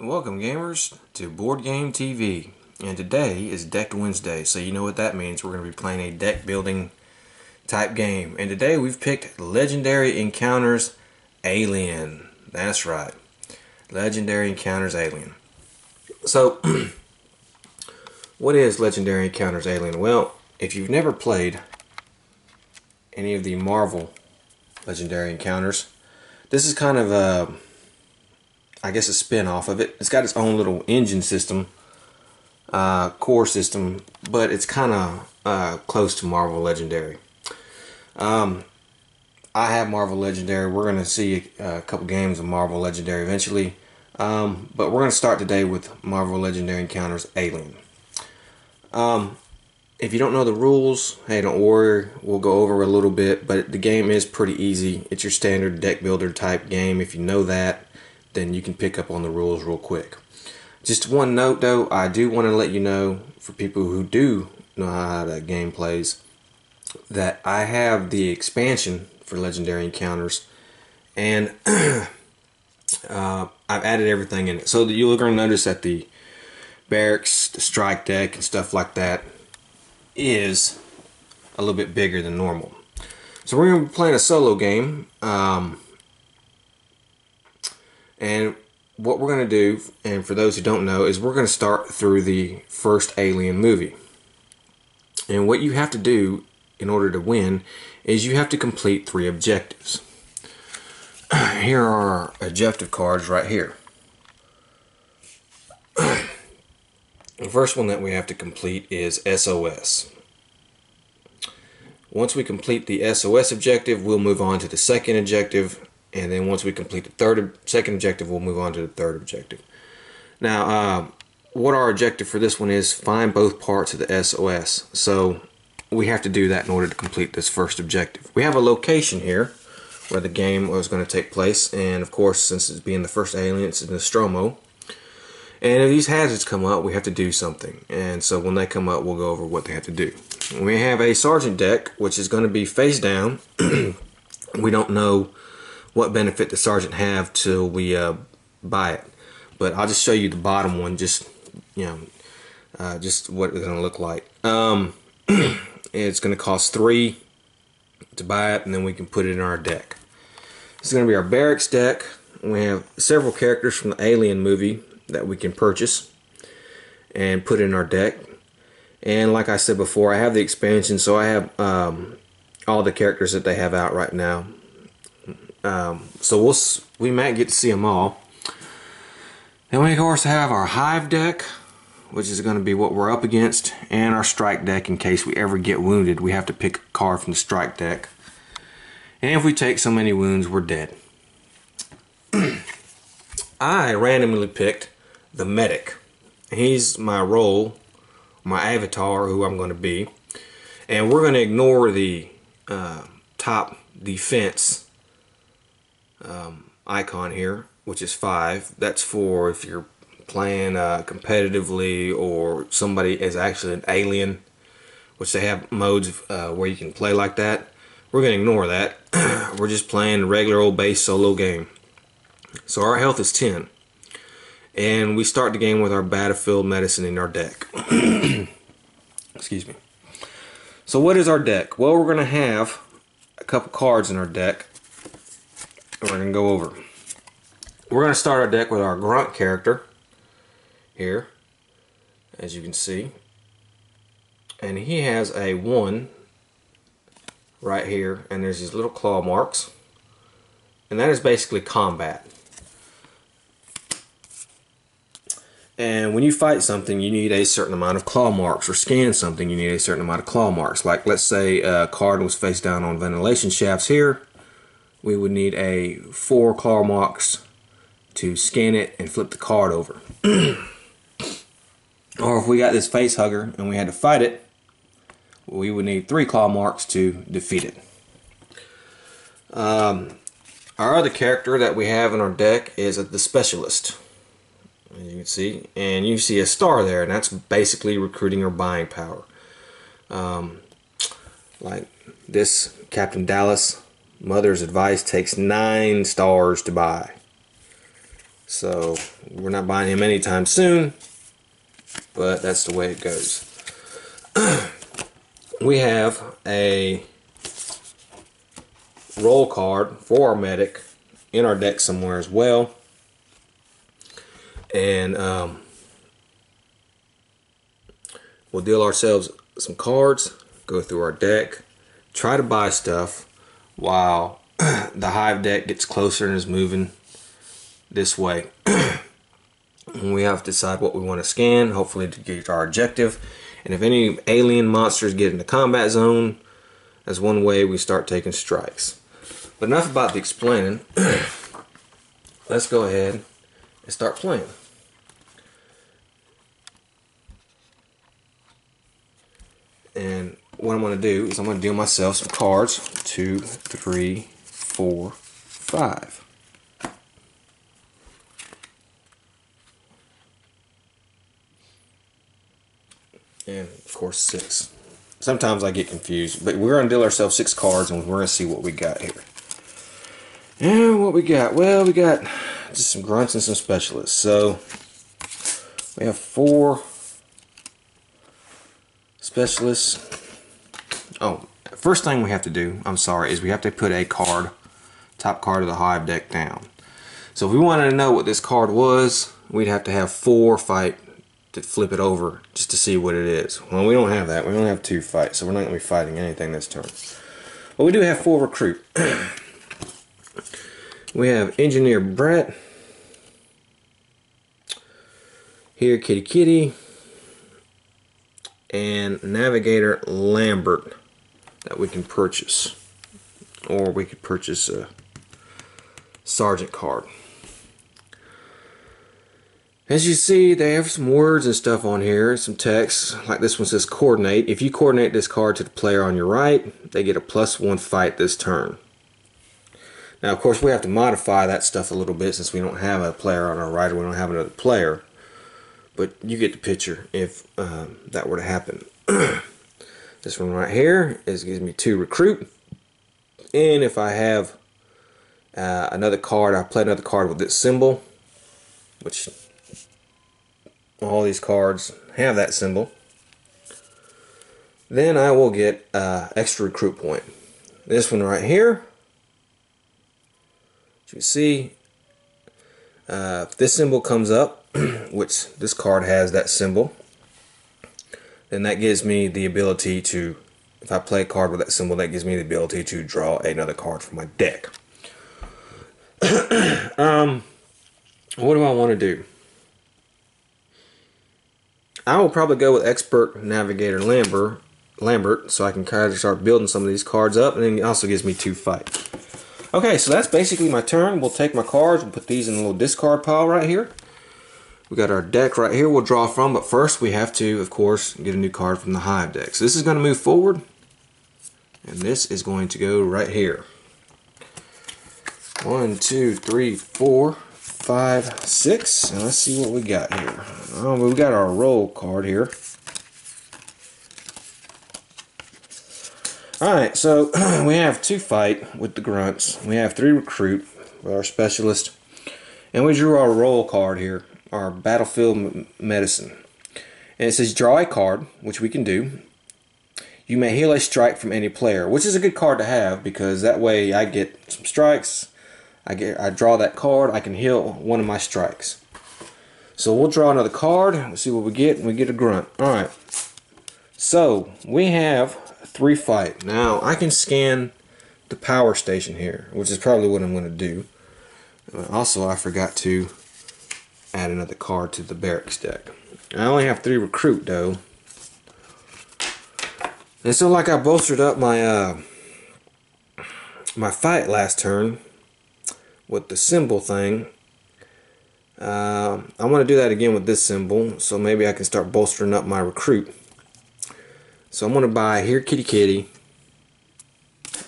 Welcome gamers to Board Game TV, and today is Decked Wednesday, so you know what that means. We're going to be playing a deck building type game, and today we've picked Legendary Encounters Alien. That's right, Legendary Encounters Alien. So what is Legendary Encounters Alien? Well, if you've never played any of the Marvel Legendary Encounters, this is kind of a, I guess, a spin-off of it. It's got its own little engine system, core system, but it's kind of close to Marvel Legendary. I have Marvel Legendary. We're going to see a couple games of Marvel Legendary eventually, but we're going to start today with Marvel Legendary Encounters Alien. If you don't know the rules, hey, don't worry, we'll go over a little bit, but the game is pretty easy. It's your standard deck builder type game. If you know that, then you can pick up on the rules real quick. Just one note though, I do want to let you know, for people who do know how the game plays, that I have the expansion for Legendary Encounters, and I've added everything in it. So you're going to notice that the barracks, the strike deck, and stuff like that is a little bit bigger than normal. So we're going to be playing a solo game. And what we're going to do, and for those who don't know, is we're going to start through the first Alien movie. And what you have to do in order to win is you have to complete 3 objectives. Here are our objective cards right here. The first one that we have to complete is SOS. Once we complete the SOS objective, we'll move on to the second objective. And then once we complete the second objective, we'll move on to the third objective. Now, what our objective for this one is, find both parts of the SOS. So we have to do that in order to complete this first objective. We have a location here where the game was going to take place. And of course, since it's being the first Alien, it's in Nostromo. And if these hazards come up, we have to do something. And so when they come up, we'll go over what they have to do. We have a Sergeant deck, which is going to be face down. We don't know what benefit the Sergeant have till we buy it, but I'll just show you the bottom one, just just what it's going to look like. It's going to cost 3 to buy it, and then we can put it in our deck. This is going to be our barracks deck. We have several characters from the Alien movie that we can purchase and put in our deck. And like I said before, I have the expansion, so I have all the characters that they have out right now. So we might get to see them all. Then we of course have our Hive deck, which is going to be what we're up against, and our Strike deck in case we ever get wounded. We have to pick a card from the Strike deck, and if we take so many wounds, we're dead. I randomly picked the Medic. He's my role, my avatar, who I'm going to be, and we're going to ignore the top defense icon here, which is 5. That's for if you're playing competitively, or somebody is actually an alien, which they have modes where you can play like that. We're going to ignore that. We're just playing a regular old base solo game. So our health is 10, and we start the game with our battlefield medicine in our deck. Excuse me. So what is our deck? Well, we're going to have a couple cards in our deck we're going to go over. We're going to start our deck with our Grunt character here, as you can see, and he has a 1 right here, and there's these little claw marks, and that is basically combat. And when you fight something, you need a certain amount of claw marks, or scan something, you need a certain amount of claw marks. Like, let's say a card was face down on ventilation shafts here, we would need a 4 claw marks to scan it and flip the card over. Or if we got this face hugger and we had to fight it, we would need 3 claw marks to defeat it. Our other character that we have in our deck is the Specialist, as you can see, and you see a star there, and that's basically recruiting or buying power. Like this Captain Dallas, Mother's advice takes 9 stars to buy. So we're not buying him anytime soon, but that's the way it goes. We have a roll card for our medic in our deck somewhere as well. And we'll deal ourselves some cards, go through our deck, try to buy stuff while the hive deck gets closer and is moving this way. And we have to decide what we want to scan, hopefully to get our objective. And if any alien monsters get in the combat zone, that's one way we start taking strikes. But enough about the explaining. Let's go ahead and start playing. And what I'm going to do is I'm going to deal myself some cards. 2, 3, 4, 5. And of course 6. Sometimes I get confused, but we're going to deal ourselves 6 cards and we're going to see what we got here. And what we got? Well, we got just some grunts and some specialists. So we have 4 specialists. Oh, first thing we have to do, I'm sorry, is we have to put a card, top card of the hive deck down. So if we wanted to know what this card was, we'd have to have 4 fight to flip it over just to see what it is. Well, we don't have that. We only have 2 fights, so we're not going to be fighting anything this turn. But we do have 4 recruit. We have Engineer Brett. Here, Kitty Kitty. And Navigator Lambert that we can purchase. Or we could purchase a Sergeant card. As you see, they have some words and stuff on here, some text. Like this one says coordinate. If you coordinate this card to the player on your right, they get a +1 fight this turn. Now, of course, we have to modify that stuff a little bit since we don't have a player on our right or we don't have another player. But you get the picture if that were to happen. This one right here gives me 2 recruit. And if I have another card, I play another card with this symbol, which all these cards have that symbol, then I will get extra recruit point. This one right here, as you see, if this symbol comes up, which this card has that symbol, then that gives me the ability to, if I play a card with that symbol, that gives me the ability to draw another card from my deck. What do I want to do? I will probably go with Expert Navigator Lambert, so I can kind of start building some of these cards up, and then it also gives me 2 fight. Okay, so that's basically my turn. We'll take my cards and put these in a little discard pile right here. We got our deck right here we'll draw from, but first we have to, of course, get a new card from the hive deck. So this is going to move forward, and this is going to go right here. 1, 2, 3, 4, 5, 6, and let's see what we got here. We got our roll card here. Alright, so we have 2 fight with the grunts. We have 3 recruit with our specialist. And we drew our roll card here, our battlefield medicine. And it says draw a card, which we can do. You may heal a strike from any player, which is a good card to have because that way I get some strikes. I draw that card, I can heal one of my strikes. So we'll draw another card, we'll see what we get, and we get a grunt. Alright, so we have 3 fight. Now I can scan the power station here, which is probably what I'm going to do. Also, I forgot to add another card to the barracks deck. I only have 3 recruit though. And so like I bolstered up my my fight last turn with the symbol thing. I want to do that again with this symbol, so maybe I can start bolstering up my recruit. So I'm going to buy here Kitty Kitty,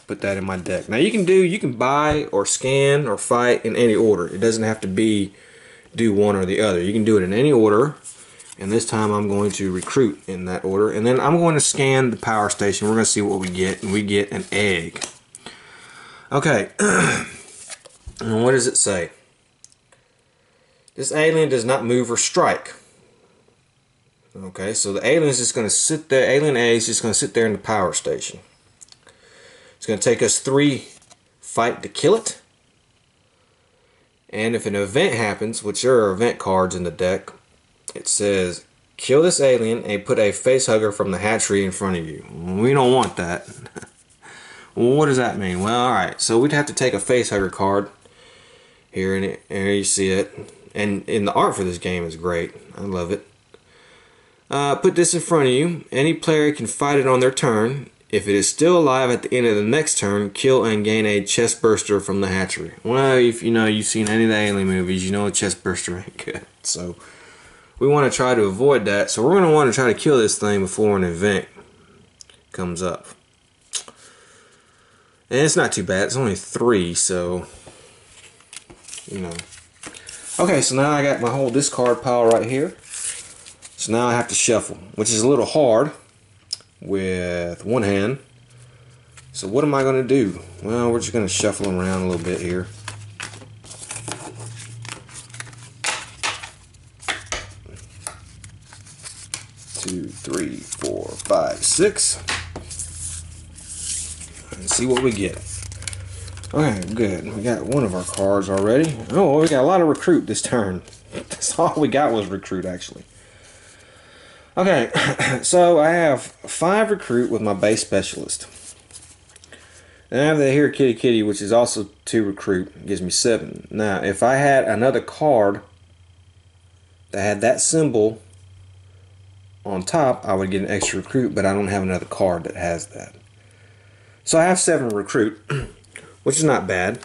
put that in my deck. Now you can buy or scan or fight in any order. It doesn't have to be do one or the other. You can do it in any order, and this time I'm going to recruit in that order, and then I'm going to scan the power station. We're going to see what we get, and we get an egg. Okay. And what does it say? This alien does not move or strike. Okay, so the alien is just going to sit there. Alien A is just going to sit there in the power station. It's going to take us 3 fight to kill it. And if an event happens, which there are event cards in the deck, it says kill this alien and put a face hugger from the hatchery in front of you. We don't want that. Well, what does that mean? Well, alright, so we'd have to take a face hugger card here, and here you see it. And the art for this game is great. I love it. Put this in front of you. Any player can fight it on their turn. If it is still alive at the end of the next turn, kill and gain a chest burster from the hatchery. Well, if you know you've seen any of the alien movies, you know a chest burster ain't good. So we want to try to avoid that. So we're going to want to try to kill this thing before an event comes up. And it's not too bad. It's only 3, so you know. Okay, so now I got my whole discard pile right here. So now I have to shuffle, which is a little hard with one hand. So what am I going to do? Well, we're just going to shuffle them around a little bit here. Two, three, 4, 5, 6. And see what we get. Okay, good. We got one of our cards already. Oh, we got a lot of recruit this turn. That's all we got was recruit, actually. Okay, so I have 5 recruit with my base specialist. And I have the here kitty kitty, which is also 2 recruit. It gives me 7. Now, if I had another card that had that symbol on top, I would get an extra recruit, but I don't have another card that has that. So I have 7 recruit, which is not bad.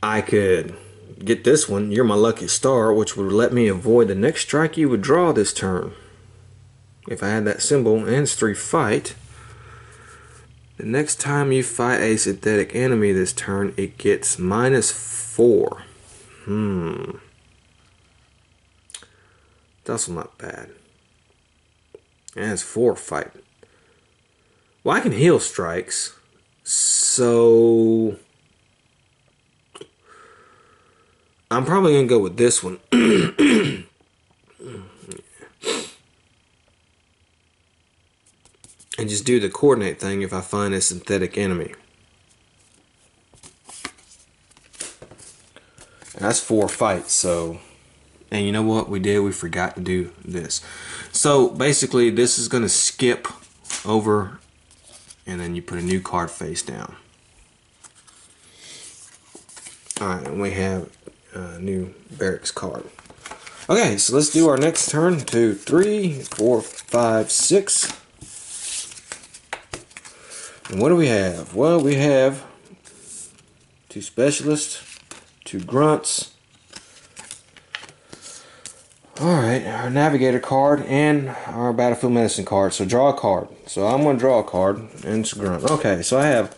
I could get this one, You're My Lucky Star, which would let me avoid the next strike you would draw this turn. If I had that symbol, and it's 3 fight, the next time you fight a synthetic enemy this turn, it gets -4. That's not bad. And it's 4 fight. Well, I can heal strikes, so I'm probably going to go with this one. And just do the coordinate thing if I find a synthetic enemy. And that's 4 fights, so... And you know what we did? We forgot to do this. So basically this is going to skip over, and then you put a new card face down. Alright, and we have a new barracks card. Okay, so let's do our next turn. 2, 3, 4, 5, 6. And what do we have? Well, we have 2 specialists, 2 grunts. Alright, our navigator card and our battlefield medicine card. So draw a card. So I'm going to draw a card, and it's a grunt. Okay, so I have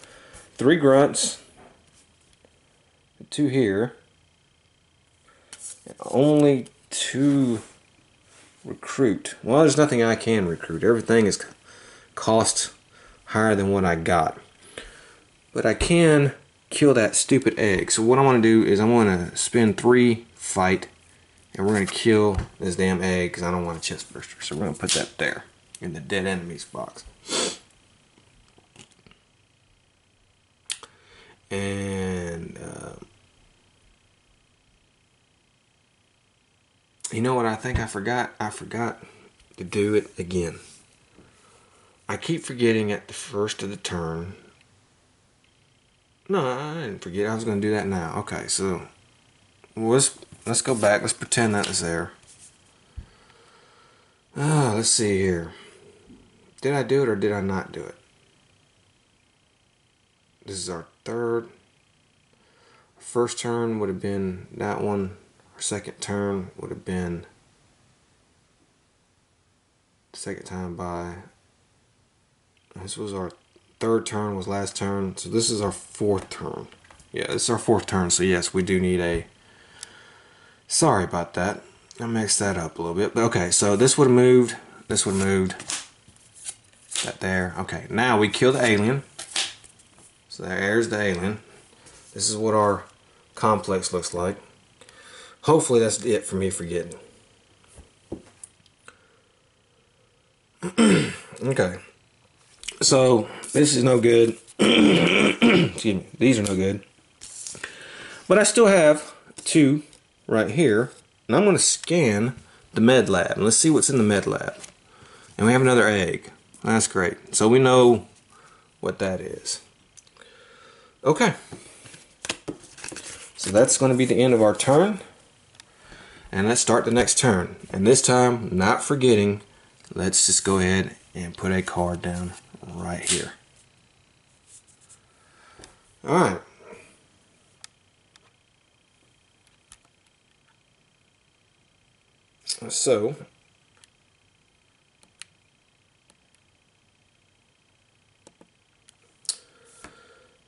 3 grunts, 2 here, and only 2 recruit. Well, there's nothing I can recruit. Everything is cost higher than what I got. But I can kill that stupid egg. So what I want to do is I want to spend 3 fight, and we're going to kill this damn egg because I don't want a chest burster. So we're going to put that there in the dead enemies box. And you know what I think I forgot? I forgot to do it again. I keep forgetting at the first of the turn. No, I didn't forget. I was going to do that now. Okay, so let's go back. Let's pretend that was there. Let's see here. Did I do it or did I not do it? This is our third. First turn would have been that one. Our second turn would have been second time by. This was our third turn, was last turn. So this is our 4th turn. Yeah, this is our 4th turn. So yes, we do need a... Sorry about that. I mixed that up a little bit. But okay, so this would have moved. This would have moved. That there. Okay, now we kill the alien. So there's the alien. This is what our complex looks like. hopefully that's it for me forgetting. Okay. So this is no good. Excuse me. These are no good. But I still have 2 right here. And I'm going to scan the med lab. And let's see what's in the med lab. And we have another egg. That's great. So we know what that is. Okay. So that's going to be the end of our turn. And let's start the next turn. And this time, not forgetting, let's just go ahead and put a card down right here. Alright. So,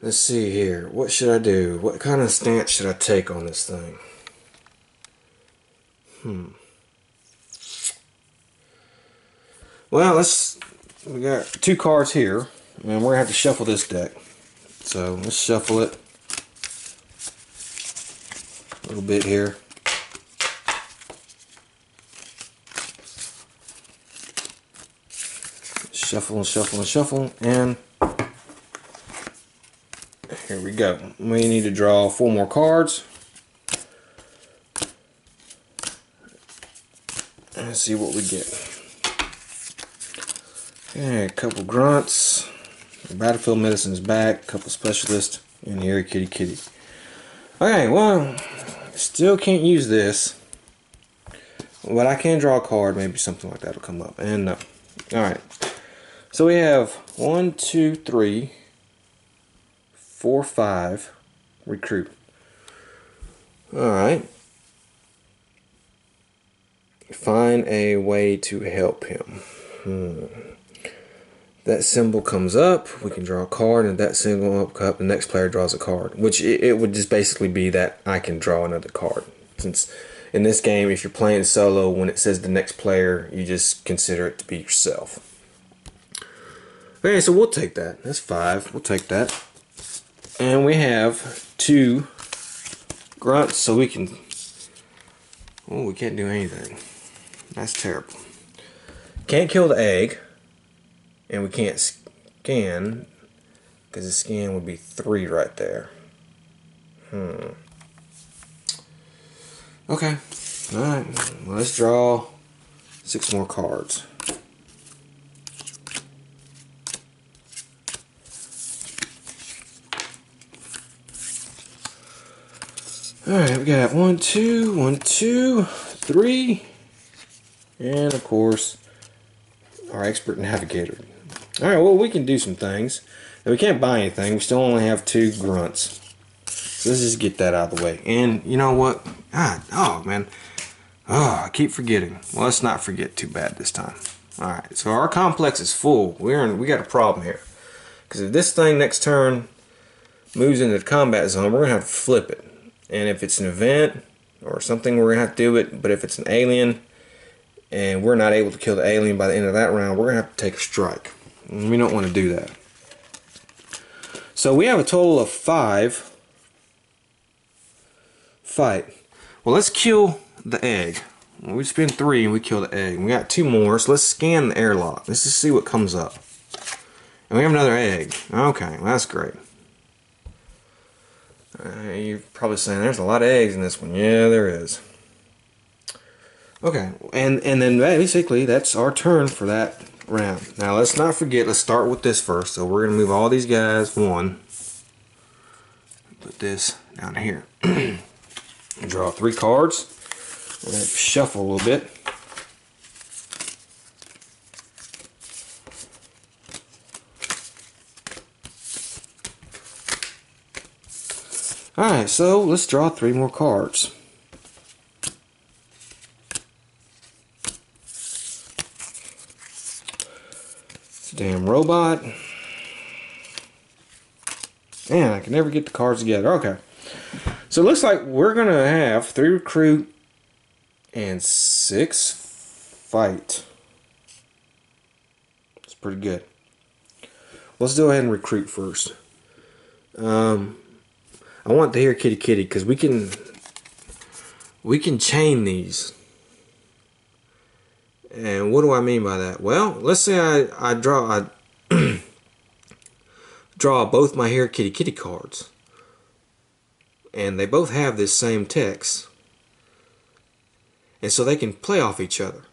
let's see here. What should I do? What kind of stance should I take on this thing? Well, we got 2 cards here, and we're gonna have to shuffle this deck. So let's shuffle it a little bit here. Shuffle and shuffle and shuffle, and here we go. We need to draw 4 more cards. Let's see what we get. Okay, a couple grunts. Battlefield medicine's back. A couple specialists. And here, kitty kitty. Okay, well, still can't use this. But I can draw a card. Maybe something like that will come up. And no. Alright. So we have 1, 2, 3, 4, 5. Recruit. Alright. Find a way to help him. That symbol comes up, we can draw a card, and that symbol up, the next player draws a card. Which it would just basically be that I can draw another card. Since in this game, if you're playing solo, when it says the next player, you just consider it to be yourself. Okay, so we'll take that. That's 5. We'll take that. And we have 2 grunts, so we can... Oh, we can't do anything. That's terrible. Can't kill the egg. And we can't scan, because the scan would be 3 right there. Okay. Alright. Well, let's draw 6 more cards. Alright, we got 1, 2, 1, 2, 3. And of course, our expert navigator. Alright, well, we can do some things. And we can't buy anything. We still only have 2 grunts. So let's just get that out of the way. And you know what? Oh, man. Oh, I keep forgetting. Well, let's not forget too bad this time. Alright, so our complex is full. We got a problem here. Because if this thing next turn moves into the combat zone, we're going to have to flip it. And if it's an event or something, we're going to have to do it. But if it's an alien and we're not able to kill the alien by the end of that round, we're going to have to take a strike. And we don't want to do that. So we have a total of 5 fight. Well, let's kill the egg. We spend 3 and we kill the egg. And we got 2 more, so let's scan the airlock. Let's just see what comes up. And we have another egg. Okay, well, that's great. You're probably saying there's a lot of eggs in this one. Yeah, there is. Okay, and then basically that's our turn for that round. Now let's not forget, let's start with this first. So we're going to move all these guys 1. Put this down here. Draw 3 cards. Shuffle a little bit. Alright, so let's draw 3 more cards. Damn robot. Man, I can never get the cards together. Okay. So it looks like we're going to have 3 recruit and 6 fight. It's pretty good. Let's go ahead and recruit first. I want to hear kitty kitty because we can we can chain these. And what do I mean by that? Well, let's say I draw both my Here Kitty Kitty cards, and they both have this same text, and so they can play off each other,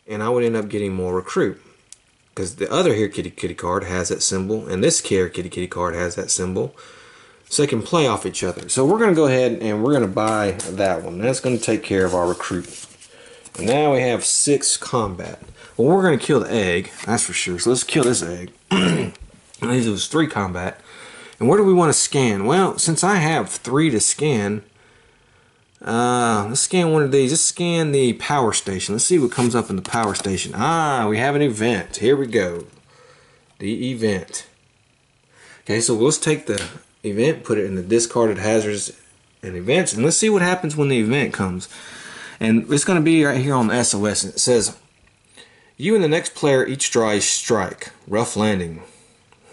and I would end up getting more recruit because the other Here Kitty Kitty card has that symbol, and this Here Kitty Kitty card has that symbol, so they can play off each other. So we're going to go ahead and we're going to buy that one. That's going to take care of our recruit. And now we have 6 combat. Well, we're going to kill the egg, that's for sure. So let's kill this egg. These was 3 combat. And where do we want to scan? Well, since I have 3 to scan, let's scan one of these. Let's scan the power station. Let's see what comes up in the power station. Ah, we have an event. Here we go. The event. Okay, so let's take the event, put it in the discarded hazards and events, and let's see what happens when the event comes. And it's going to be right here on the SOS. It says, you and the next player each draw a strike. Rough landing.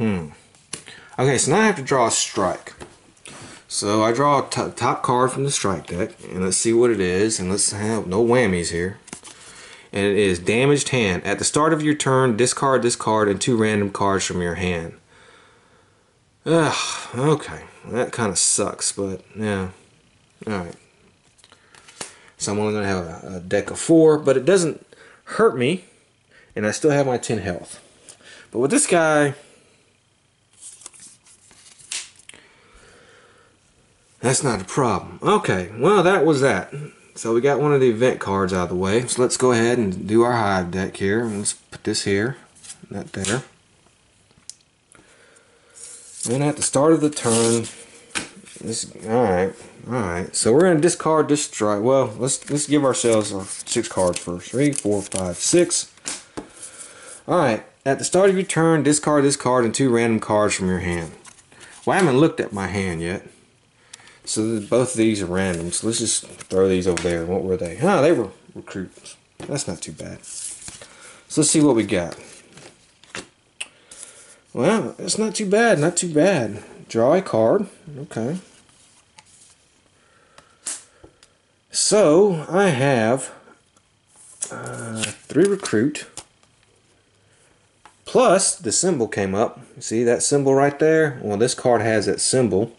Okay, so now I have to draw a strike. So I draw a top card from the strike deck, and let's see what it is, and let's have no whammies here. And it is damaged hand. At the start of your turn, discard this card and 2 random cards from your hand. Ugh, okay, that kind of sucks, but yeah, alright. So I'm only going to have a deck of 4, but it doesn't hurt me, and I still have my 10 health. But with this guy, that's not a problem. Okay, well, that was that. So we got one of the event cards out of the way. So let's go ahead and do our hive deck here. Let's put this here, that there. Then at the start of the turn, alright. So we're gonna discard this strike. Well, let's give ourselves our 6 cards first. 3, 4, 5, 6. Alright, at the start of your turn, discard this card and 2 random cards from your hand. Well, I haven't looked at my hand yet. So both of these are random. So let's just throw these over there. What were they? Ah, they were recruits. That's not too bad. So let's see what we got. Well, it's not too bad, not too bad. Draw a card. Okay. So, I have 3 recruit. Plus, the symbol came up. See that symbol right there? Well, this card has that symbol.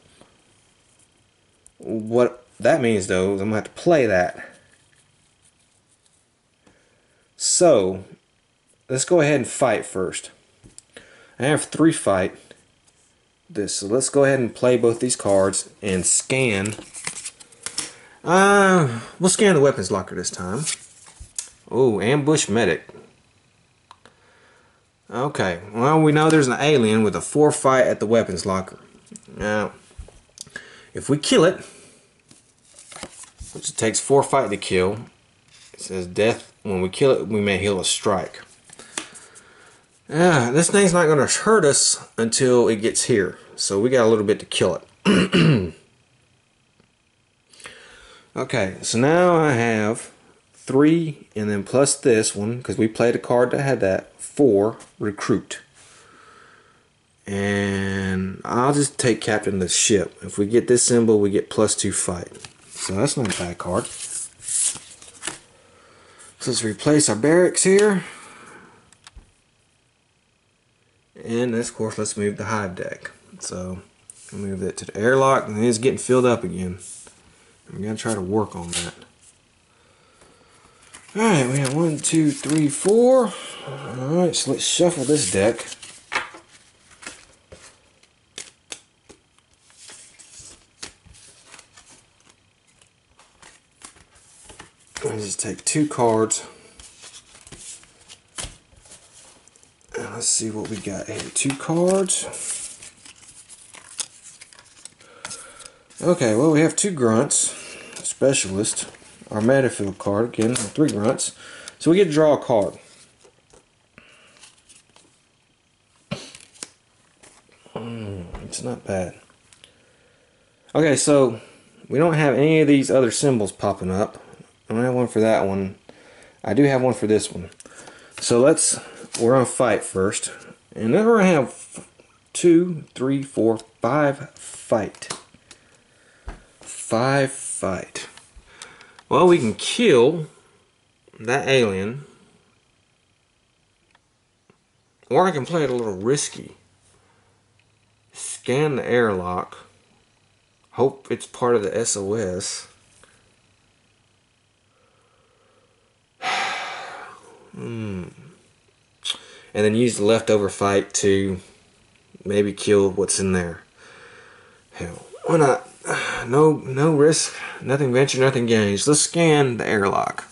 What that means, though, is I'm going to have to play that. So, let's go ahead and fight first. I have 3 fight this, so let's go ahead and play both these cards and scan. We'll scan the weapons locker this time. Oh, ambush medic. Okay, well, we know there's an alien with a 4 fight at the weapons locker. Now, if we kill it, which takes 4 fight to kill, it says death. When we kill it, we may heal a strike. This thing's not going to hurt us until it gets here. So we got a little bit to kill it. Okay, so now I have 3 and then plus this one, because we played a card that had that, 4 recruit. And I'll just take captain of the ship. If we get this symbol, we get +2 fight. So that's not a bad card. So let's replace our barracks here. And of course, let's move the hive deck. So move that to the airlock, and it's getting filled up again. I'm gonna try to work on that. Alright, we have 1, 2, 3, 4. Alright, so let's shuffle this deck. I just take 2 cards. And let's see what we got here. 2 cards. Okay, well, we have 2 grunts. Specialist. Our Metafield card. Again, 3 grunts. So we get to draw a card. It's not bad. Okay, so we don't have any of these other symbols popping up. I don't have one for that one. I do have one for this one. So we're going to fight first. And then we're going to have 2, 3, 4, 5 fight. 5 fight. Well, we can kill that alien, or I can play it a little risky. Scan the airlock. Hope it's part of the SOS. And then use the leftover fight to maybe kill what's in there. Hell, why not? No risk, nothing ventured, nothing gained. Let's scan the airlock.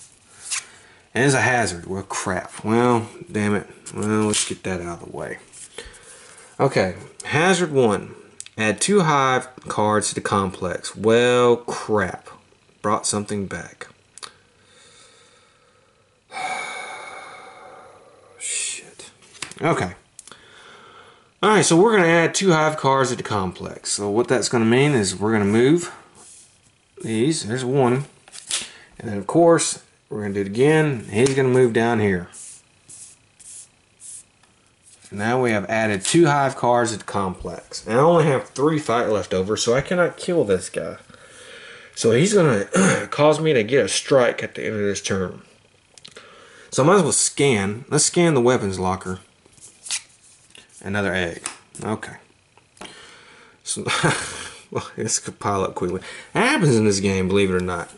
And it's a hazard. Well, crap. Well, damn it. Well, let's get that out of the way. Okay, hazard 1. Add 2 hive cards to the complex. Well, crap. Brought something back. Shit. Okay. Alright, so we're going to add 2 hive cards to the complex. So what that's going to mean is we're going to move these. There's 1. And then, of course, we're going to do it again. He's going to move down here. Now we have added 2 hive cards to the complex. And I only have 3 fight left over, so I cannot kill this guy. So he's going to cause me to get a strike at the end of this turn. So I might as well scan. Let's scan the weapons locker. Another egg. Okay. So, well, this could pile up quickly. That happens in this game, believe it or not.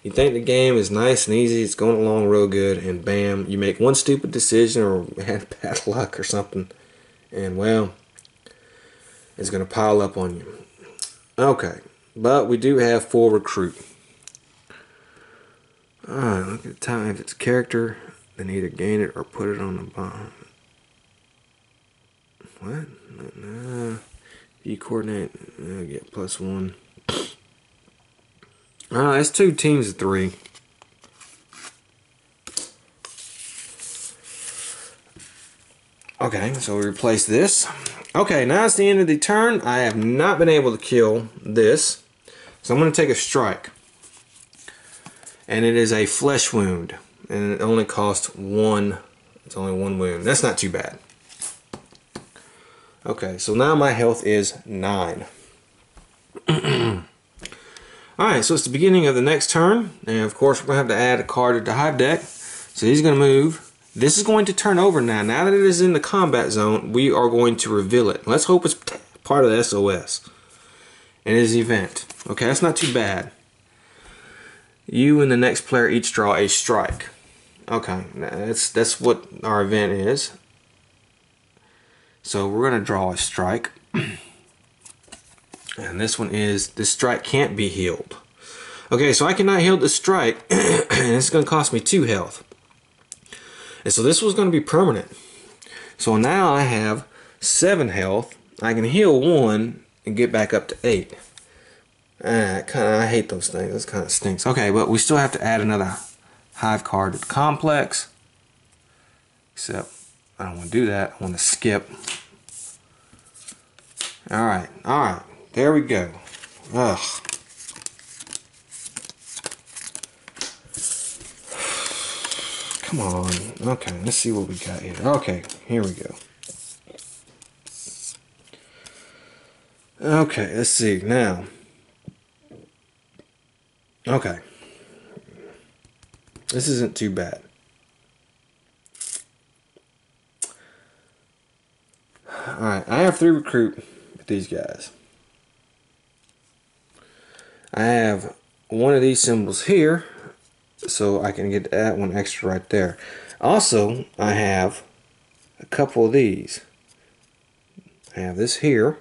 You think the game is nice and easy, it's going along real good, and bam, you make one stupid decision or had bad luck or something, and well, it's going to pile up on you. Okay, but we do have 4 recruit. Alright, look at the time. If it's a character, then either gain it or put it on the bottom. What? No. If you coordinate, I get +1. Alright, that's 2 teams of 3. Okay, so we replace this. Okay, now it's the end of the turn. I have not been able to kill this. So I'm going to take a strike. And it is a flesh wound. And it only costs 1. It's only 1 wound. That's not too bad. Okay, so now my health is 9. Alright, so it's the beginning of the next turn. And of course, we're going to have to add a card to the hive deck. So he's going to move. This is going to turn over now. Now that it is in the combat zone, we are going to reveal it. Let's hope it's part of the SOS. And it is event. Okay, that's not too bad. You and the next player each draw a strike. Okay, that's what our event is. So we're going to draw a strike. And this one is, this strike can't be healed. Okay, so I cannot heal the strike. And it's going to cost me 2 health. And so this was going to be permanent. So now I have 7 health. I can heal 1 and get back up to 8. I hate those things. This kind of stinks. Okay, but we still have to add another hive card to the complex. Except I don't want to do that. I want to skip. Alright, alright. There we go. Ugh. Come on. Okay, let's see what we got here. Okay, here we go. Okay, let's see. Now. Okay. This isn't too bad. Alright, I have 3 recruit with these guys. I have one of these symbols here, so I can get that one extra right there. Also, I have a couple of these. I have this here,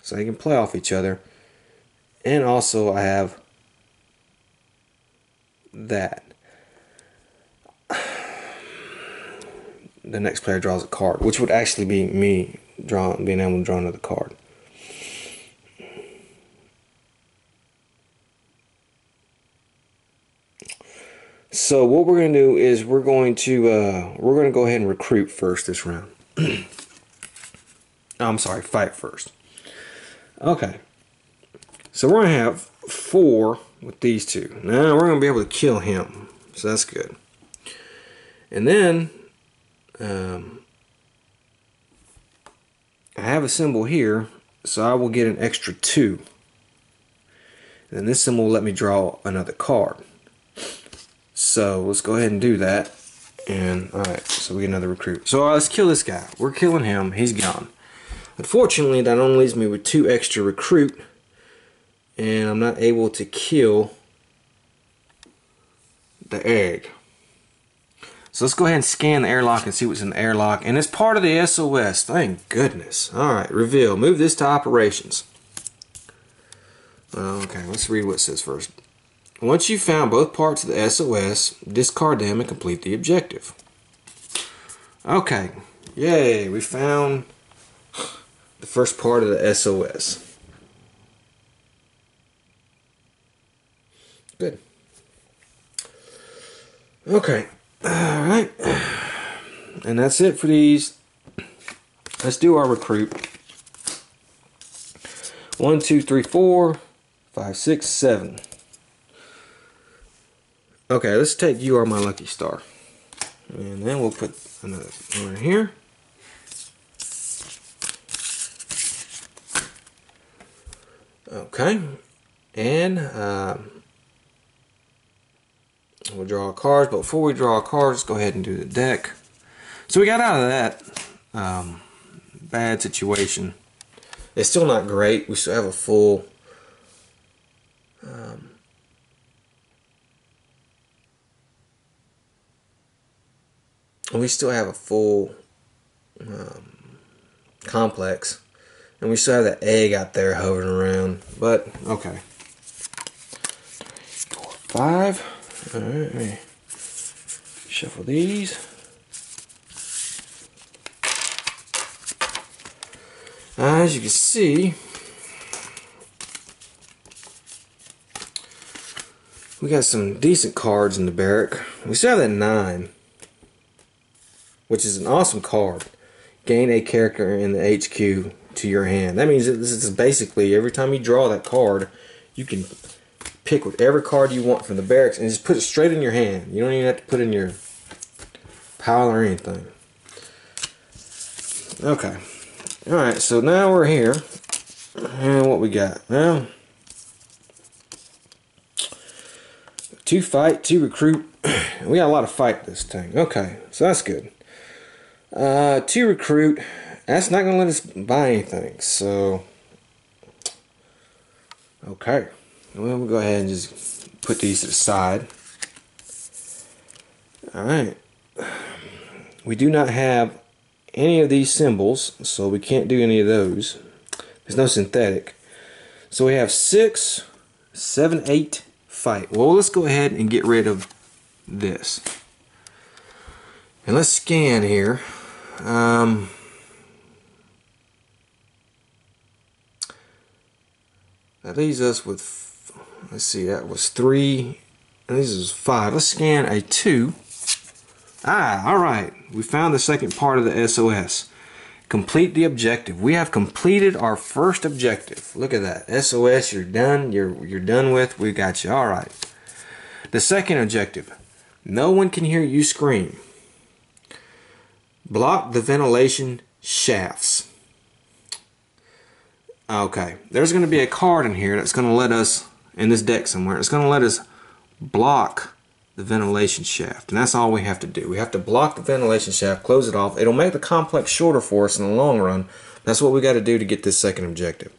so they can play off each other. And also I have that. The next player draws a card, which would actually be me being able to draw another card. So what we're going to do is we're going to go ahead and recruit first this round. I'm sorry, fight first. Okay. So we're going to have 4 with these 2. Now we're going to be able to kill him. So that's good. And then I have a symbol here, so I will get an extra 2. And then this symbol will let me draw another card. So let's go ahead and do that. And alright, so we get another recruit. So let's kill this guy. We're killing him. He's gone. Unfortunately, that only leaves me with 2 extra recruit. And I'm not able to kill the egg. So let's go ahead and scan the airlock and see what's in the airlock. And it's part of the SOS. Thank goodness. Alright, reveal. Move this to operations. Okay, let's read what it says first. Once you've found both parts of the SOS, discard them and complete the objective. Okay. Yay, we found the first part of the SOS. Good. Okay. Alright. And that's it for these. Let's do our recruit. 1, 2, 3, 4, 5, 6, 7. Okay, let's take You Are My Lucky Star. And then we'll put another one here. Okay. And we'll draw our cards, but before we draw our cards, let's go ahead and do the deck. So we got out of that bad situation. It's still not great. We still have a full complex, and we still have that egg out there hovering around, but okay. 3, 4, 5. All right, let me shuffle these. As you can see, we got some decent cards in the barrack. We still have that 9, which is an awesome card. Gain a character in the HQ to your hand. That means that this is basically every time you draw that card, you can pick whatever card you want from the barracks and just put it straight in your hand. You don't even have to put it in your pile or anything. Okay. Alright, so now we're here. And what we got? Well, 2 fight, 2 recruit. We got a lot of fight this thing. Okay, so that's good. 2 recruit. That's not gonna let us buy anything. So okay. Well, we'll go ahead and just put these to the side. Alright. We do not have any of these symbols, so we can't do any of those. There's no synthetic. So we have 6, 7, 8 fight. Well, let's go ahead and get rid of this. And let's scan here. That leaves us with, let's see, that was 3, and this is 5. Let's scan a 2. Alright. We found the second part of the SOS. Complete the objective. We have completed our first objective. Look at that. SOS, you're done. You're done with. We got you. Alright. The second objective. No one can hear you scream. Block the ventilation shafts. Okay. There's going to be a card in here that's going to let us, in this deck somewhere, it's going to let us block the ventilation shaft, and that's all we have to do. We have to block the ventilation shaft, close it off. It'll make the complex shorter for us in the long run. That's what we got to do to get this second objective.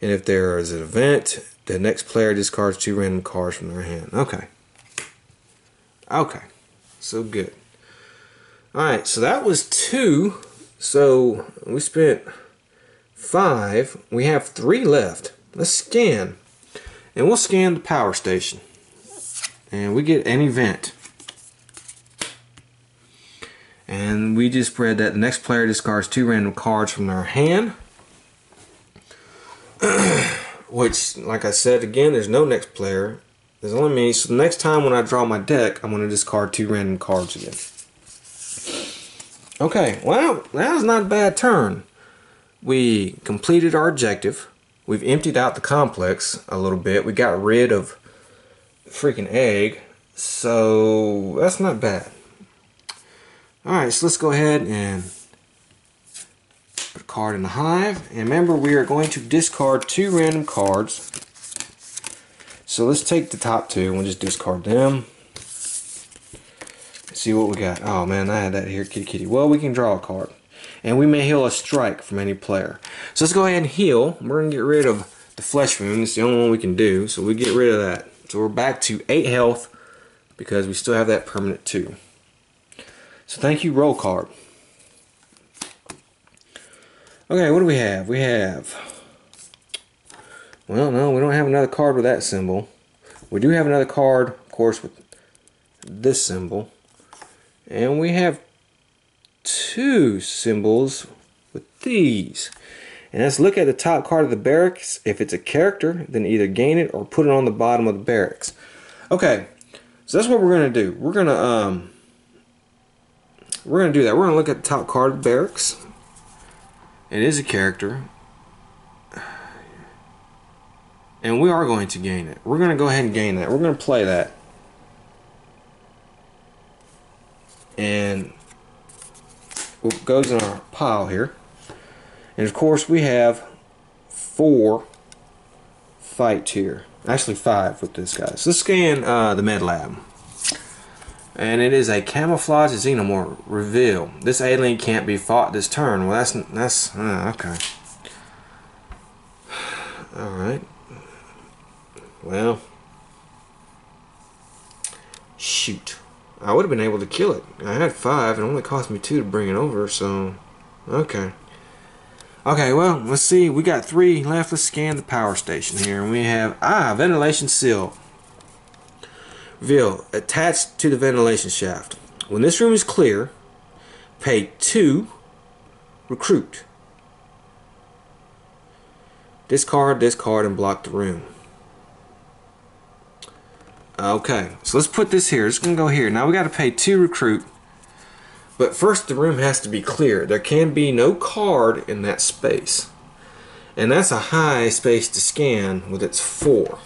And if there is an event, the next player discards 2 random cards from their hand. Okay. Okay. So good. Alright, so that was 2. So we spent 5. We have 3 left. Let's scan. And we'll scan the power station. And we get an event. And we just read that the next player discards 2 random cards from their hand. Which, like I said again, there's no next player. There's only me. So the next time when I draw my deck, I'm going to discard 2 random cards again. Okay, well, that was not a bad turn. We completed our objective. We've emptied out the complex a little bit. We got rid of freaking egg, so that's not bad. Alright, so let's go ahead and put a card in the hive, and remember we are going to discard 2 random cards. So let's take the top 2 and we'll just discard them. see what we got. Oh man, I had that here, kitty kitty. Well, we can draw a card. And we may heal a strike from any player. So let's go ahead and heal. We're going to get rid of the flesh wound. It's the only one we can do. So we get rid of that. So we're back to 8 health because we still have that permanent 2. So thank you, roll card. Okay, what do we have? We have... Well, no, we don't have another card with that symbol. We do have another card, of course, with this symbol. And we have 2 symbols with these. And let's look at the top card of the barracks. If it's a character, then either gain it or put it on the bottom of the barracks. Okay, so that's what we're gonna do. We're gonna do that. We're gonna look at the top card of the barracks. It is a character, and we are going to gain it. We're gonna go ahead and gain that. We're gonna play that, and what goes in our pile here. And of course we have 4 fights here. Actually 5 with this guy. So let's scan the med lab. And it is a camouflage xenomorph. Reveal. This alien can't be fought this turn. Well, that's okay. Alright. Well. Shoot. I would have been able to kill it. I had 5. It only cost me 2 to bring it over, so... Okay. Okay, well, let's see. We got 3 left. Let's scan the power station here. And we have... ventilation seal. Reveal. Attached to the ventilation shaft. When this room is clear, pay 2, recruit. Discard, and block the room. Okay, so let's put this here. It's going to go here. Now we got to pay 2 recruit. But first the room has to be clear. There can be no card in that space. And that's a high space to scan with its 4.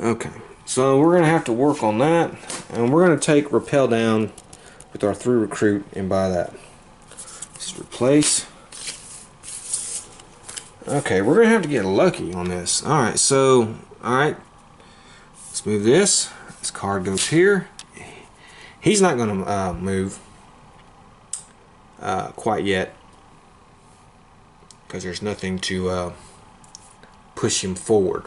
Okay, so we're going to have to work on that. And we're going to take repel down with our 3 recruit and buy that. Just replace. Okay, we're going to have to get lucky on this. Alright, so, alright. Let's move this. This card goes here. He's not going to move quite yet. Because there's nothing to push him forward.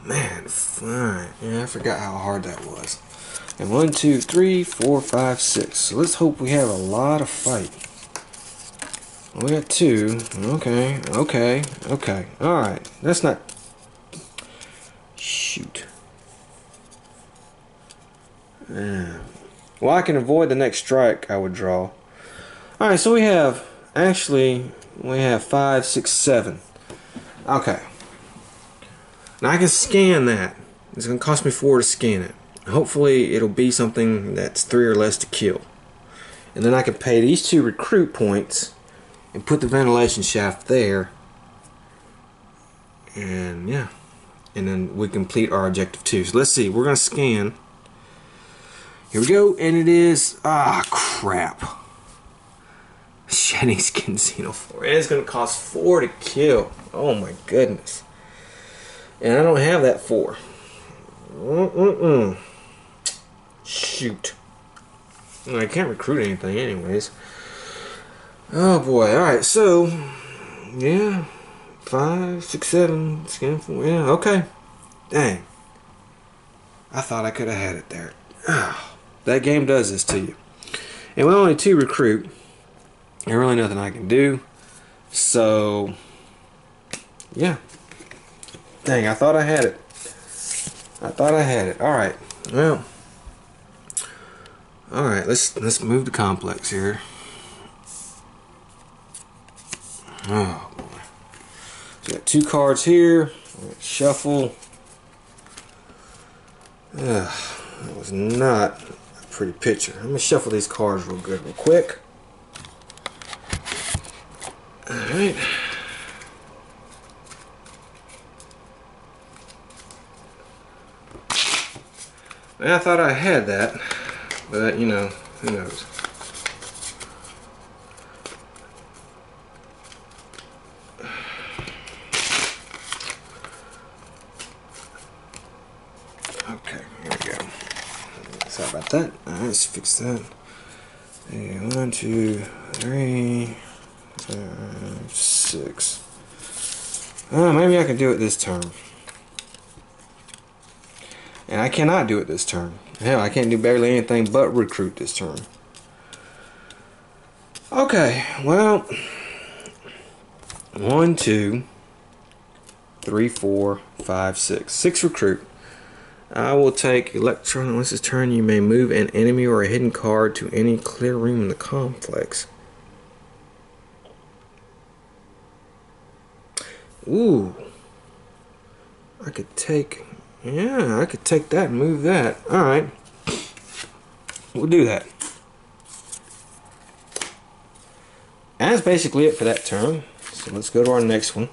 Man, alright, yeah, I forgot how hard that was. And 1, 2, 3, 4, 5, 6. So let's hope we have a lot of fight. We got 2. Okay. Alright, that's not... Shoot. Well, I can avoid the next strike I would draw. Alright, so we have... Actually, we have 5, 6, 7. Okay. Now I can scan that. It's going to cost me 4 to scan it. Hopefully it'll be something that's 3 or less to kill. And then I can pay these 2 recruit points and put the ventilation shaft there. And yeah. And then we complete our objective 2. So let's see. We're going to scan. Here we go. And it is... crap. Shedding skin xenophore. And it's going to cost 4 to kill. Oh my goodness. And I don't have that 4. Shoot. I can't recruit anything anyways. Oh boy. Alright, so... Yeah. 5, 6, 7. Scan 4. Yeah, okay. Dang. I thought I could have had it there. That game does this to you. And with only 2 recruit, there's really nothing I can do. So... Yeah. Dang, I thought I had it. Alright. Well. Alright, let's move the complex here. Oh boy. So got 2 cards here. Shuffle. That was not a pretty picture. I'm gonna shuffle these cards real quick. Alright. I thought I had that, but you know, who knows. Okay, here we go. Sorry about that. Alright, let's fix that. Okay, 1, 2, 3, 5, 6. Maybe I can do it this turn. And I cannot do it this turn. Hell, I can't do barely anything but recruit this turn. Okay, well, 1, 2, 3, 4, 5, 6. 6 recruit. I will take electron. Once this turn, you may move an enemy or a hidden card to any clear room in the complex. Ooh. I could take... Yeah, I could take that and move that. Alright. We'll do that. And that's basically it for that turn. So let's go to our next one.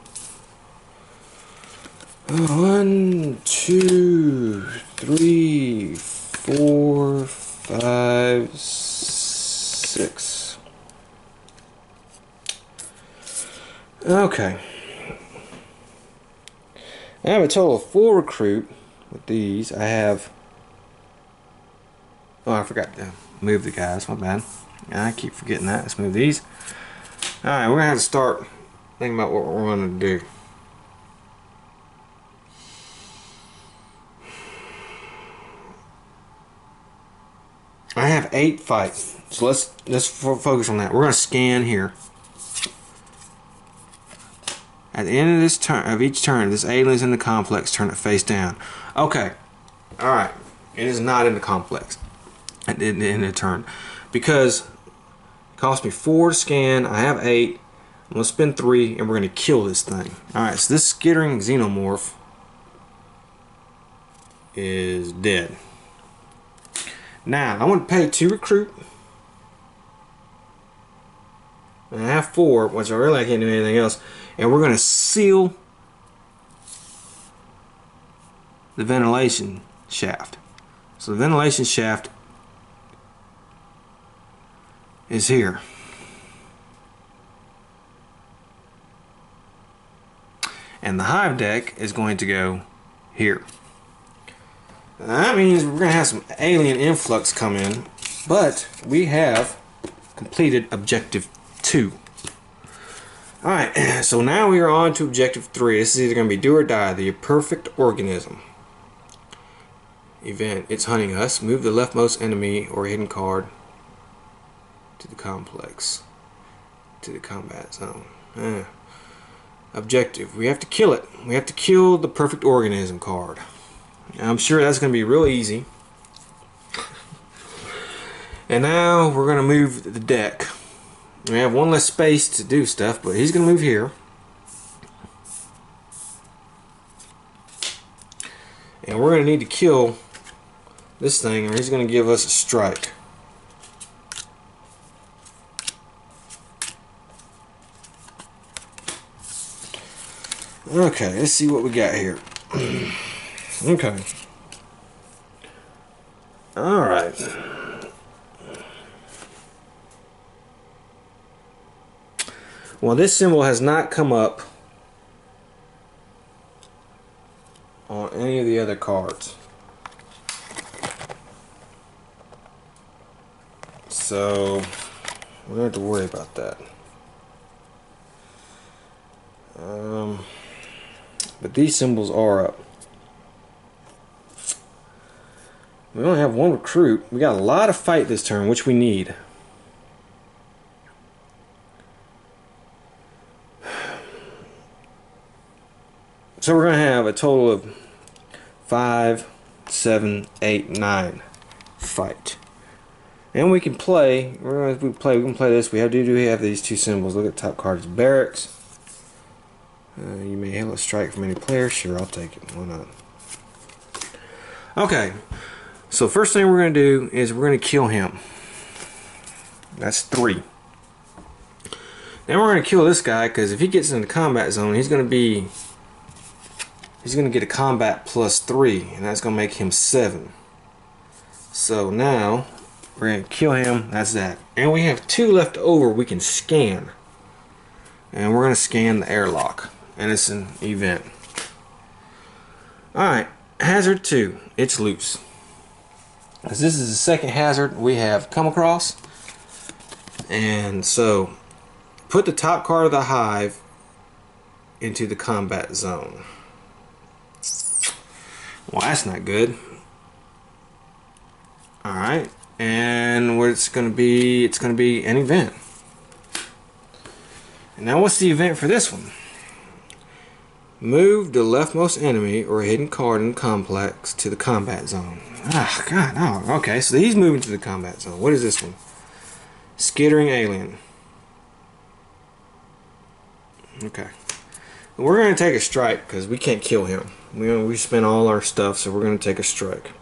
1, 2, 3, 4, 5, 6. Okay. I have a total of 4 recruit with these. I have... Oh, I forgot to move the guys. My bad. I keep forgetting that. Let's move these. Alright, we're going to have to start thinking about what we're going to do. I have 8 fights, so let's focus on that. We're going to scan here. At the end of this turn, of each turn, this alien's in the complex. Turn it face down. Okay, all right. It is not in the complex at the end of the turn because it cost me 4 to scan. I have 8. I'm going to spend 3, and we're going to kill this thing. All right. So this skittering xenomorph is dead. Now, I want to pay 2 recruit. And I have 4, which I can't do anything else. And we're going to seal the ventilation shaft. So the ventilation shaft is here. And the hive deck is going to go here. That means we're going to have some alien influx come in, but we have completed objective 2. Alright, so now we are on to objective 3. This is either going to be do or die, the perfect organism. Event, it's hunting us. Move the leftmost enemy or hidden card to the complex, to the combat zone. Objective, we have to kill it. We have to kill the perfect organism card. I'm sure that's going to be real easy. And now we're going to move the deck. We have 1 less space to do stuff, but he's going to move here. And we're going to need to kill this thing, or he's going to give us a strike. Okay, let's see what we got here. Okay. Alright. Well, this symbol has not come up on any of the other cards. So, we don't have to worry about that. But these symbols are up. We only have 1 recruit. We got a lot of fight this turn, which we need. So we're going to have a total of 5, 7, 8, 9 fight. And we can play. We can play this. We do have these 2 symbols. Look at the top card. It's barracks. You may hail a strike from any player. Sure, I'll take it. Why not? Okay. So first thing we're going to do is we're going to kill him. That's 3. Then we're going to kill this guy because if he gets in the combat zone, he's going to get a combat +3, and that's going to make him 7. So now we're going to kill him. That's that. And we have 2 left over we can scan. And we're going to scan the airlock. And it's an event. Alright, hazard 2. It's loose. This is the second hazard we have come across. And so, put the top card of the hive into the combat zone. Well, that's not good. Alright, and what it's going to be an event. And now what's the event for this one? Move the leftmost enemy or hidden card in the complex to the combat zone. Ah, God, oh, okay, so he's moving to the combat zone. What is this one? Skittering alien. Okay. We're going to take a strike because we can't kill him. We spent all our stuff, so we're going to take a strike.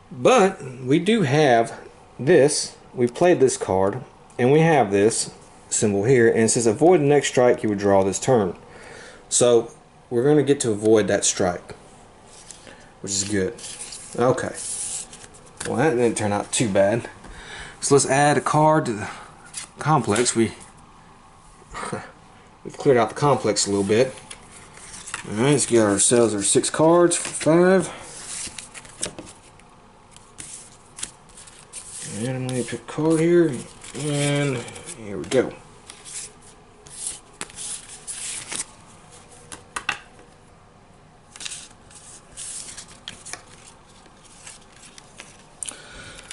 But we do have this. We've played this card, and we have this symbol here, and it says avoid the next strike you would draw this turn. So we're going to get to avoid that strike, which is good. Okay. Well, that didn't turn out too bad. So let's add a card to the complex. We've cleared out the complex a little bit. Alright, let's get ourselves our 6 cards for 5. And I'm going to pick a card here, and here we go.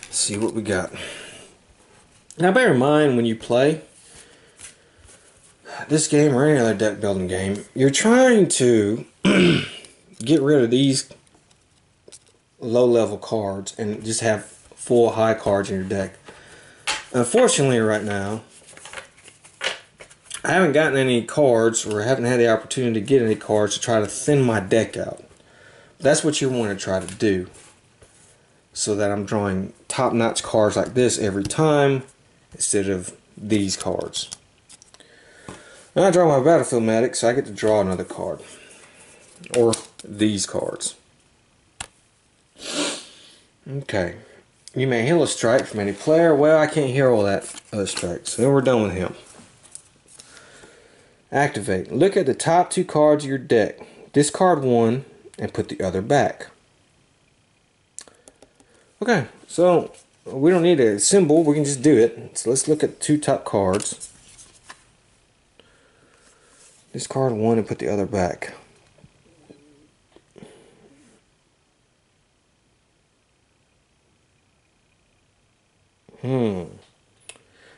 Let's see what we got. Now bear in mind when you play this game or any other deck building game, you're trying to get rid of these low level cards and just have full high cards in your deck. Unfortunately right now I haven't gotten any cards, or haven't had the opportunity to get any cards to try to thin my deck out. That's what you want to try to do, so that I'm drawing top-notch cards like this every time instead of these cards. Now I draw my Battlefield Medic, so I get to draw another card, or these cards. Okay. You may heal a strike from any player. Well, I can't heal all that other strikes, so then we're done with him. Activate. Look at the top 2 cards of your deck. Discard 1 and put the other back. Okay, so we don't need a symbol. We can just do it. So let's look at the 2 top cards. Discard 1 and put the other back.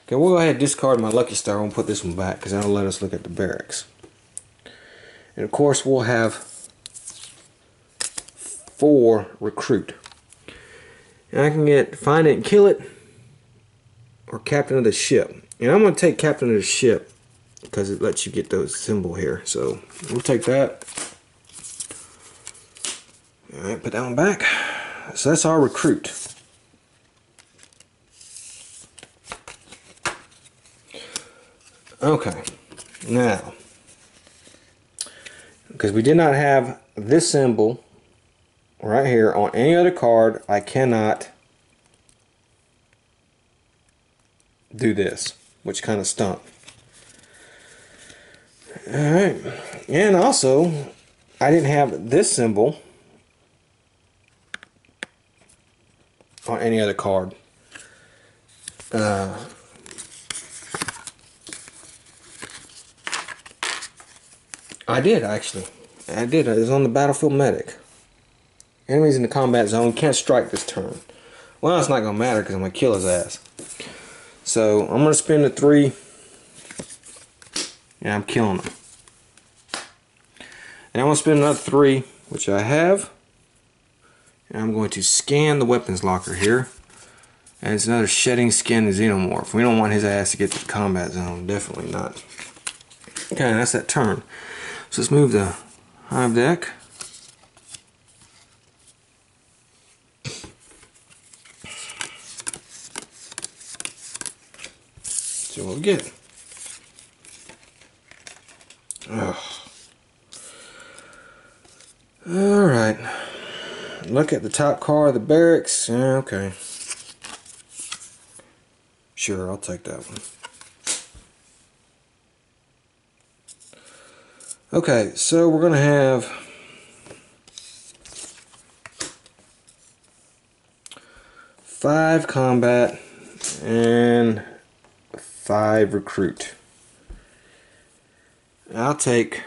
Okay, we'll go ahead and discard my Lucky Star and put this one back because that'll let us look at the barracks. And of course we'll have 4 recruit. And I can get find it and kill it, or captain of the ship. And I'm going to take captain of the ship because it lets you get those symbol here. So we'll take that. Alright, put that one back. So that's our recruit. Okay, now, because we did not have this symbol right here on any other card, I cannot do this, which kind of stunk. Alright, and also, I didn't have this symbol on any other card. I did actually. I did. It was on the Battlefield Medic. Enemies in the combat zone can't strike this turn. Well, it's not going to matter because I'm going to kill his ass. So I'm going to spend the 3. Yeah, I'm killing him. And I'm going to spend another 3, which I have. And I'm going to scan the weapons locker here. And it's another shedding skin xenomorph. We don't want his ass to get to the combat zone. Definitely not. Okay, that's that turn. So let's move the hive deck. See what we get. Alright. look at the top card of the barracks. Okay. Sure, I'll take that one. Okay, so we're going to have 5 combat and 5 recruit. I'll take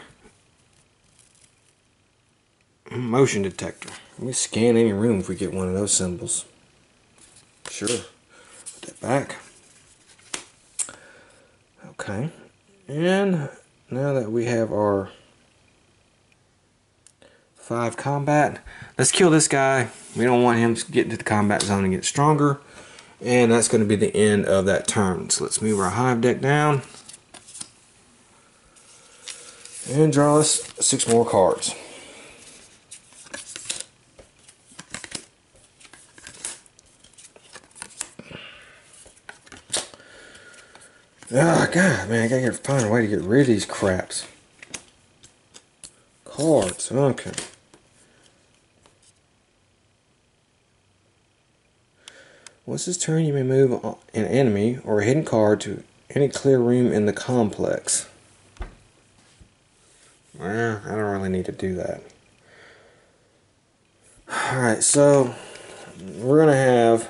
motion detector. Let me scan any room if we get one of those symbols. Sure. Put that back. Okay. And now that we have our 5 combat, let's kill this guy. We don't want him to get into the combat zone and get stronger. And that's going to be the end of that turn. So let's move our hive deck down. And draw us 6 more cards. Ah, God, man, I gotta find a way to get rid of these craps. Cards, okay. Once this turn, you may move an enemy or a hidden card to any clear room in the complex. Well, I don't really need to do that. Alright, so we're going to have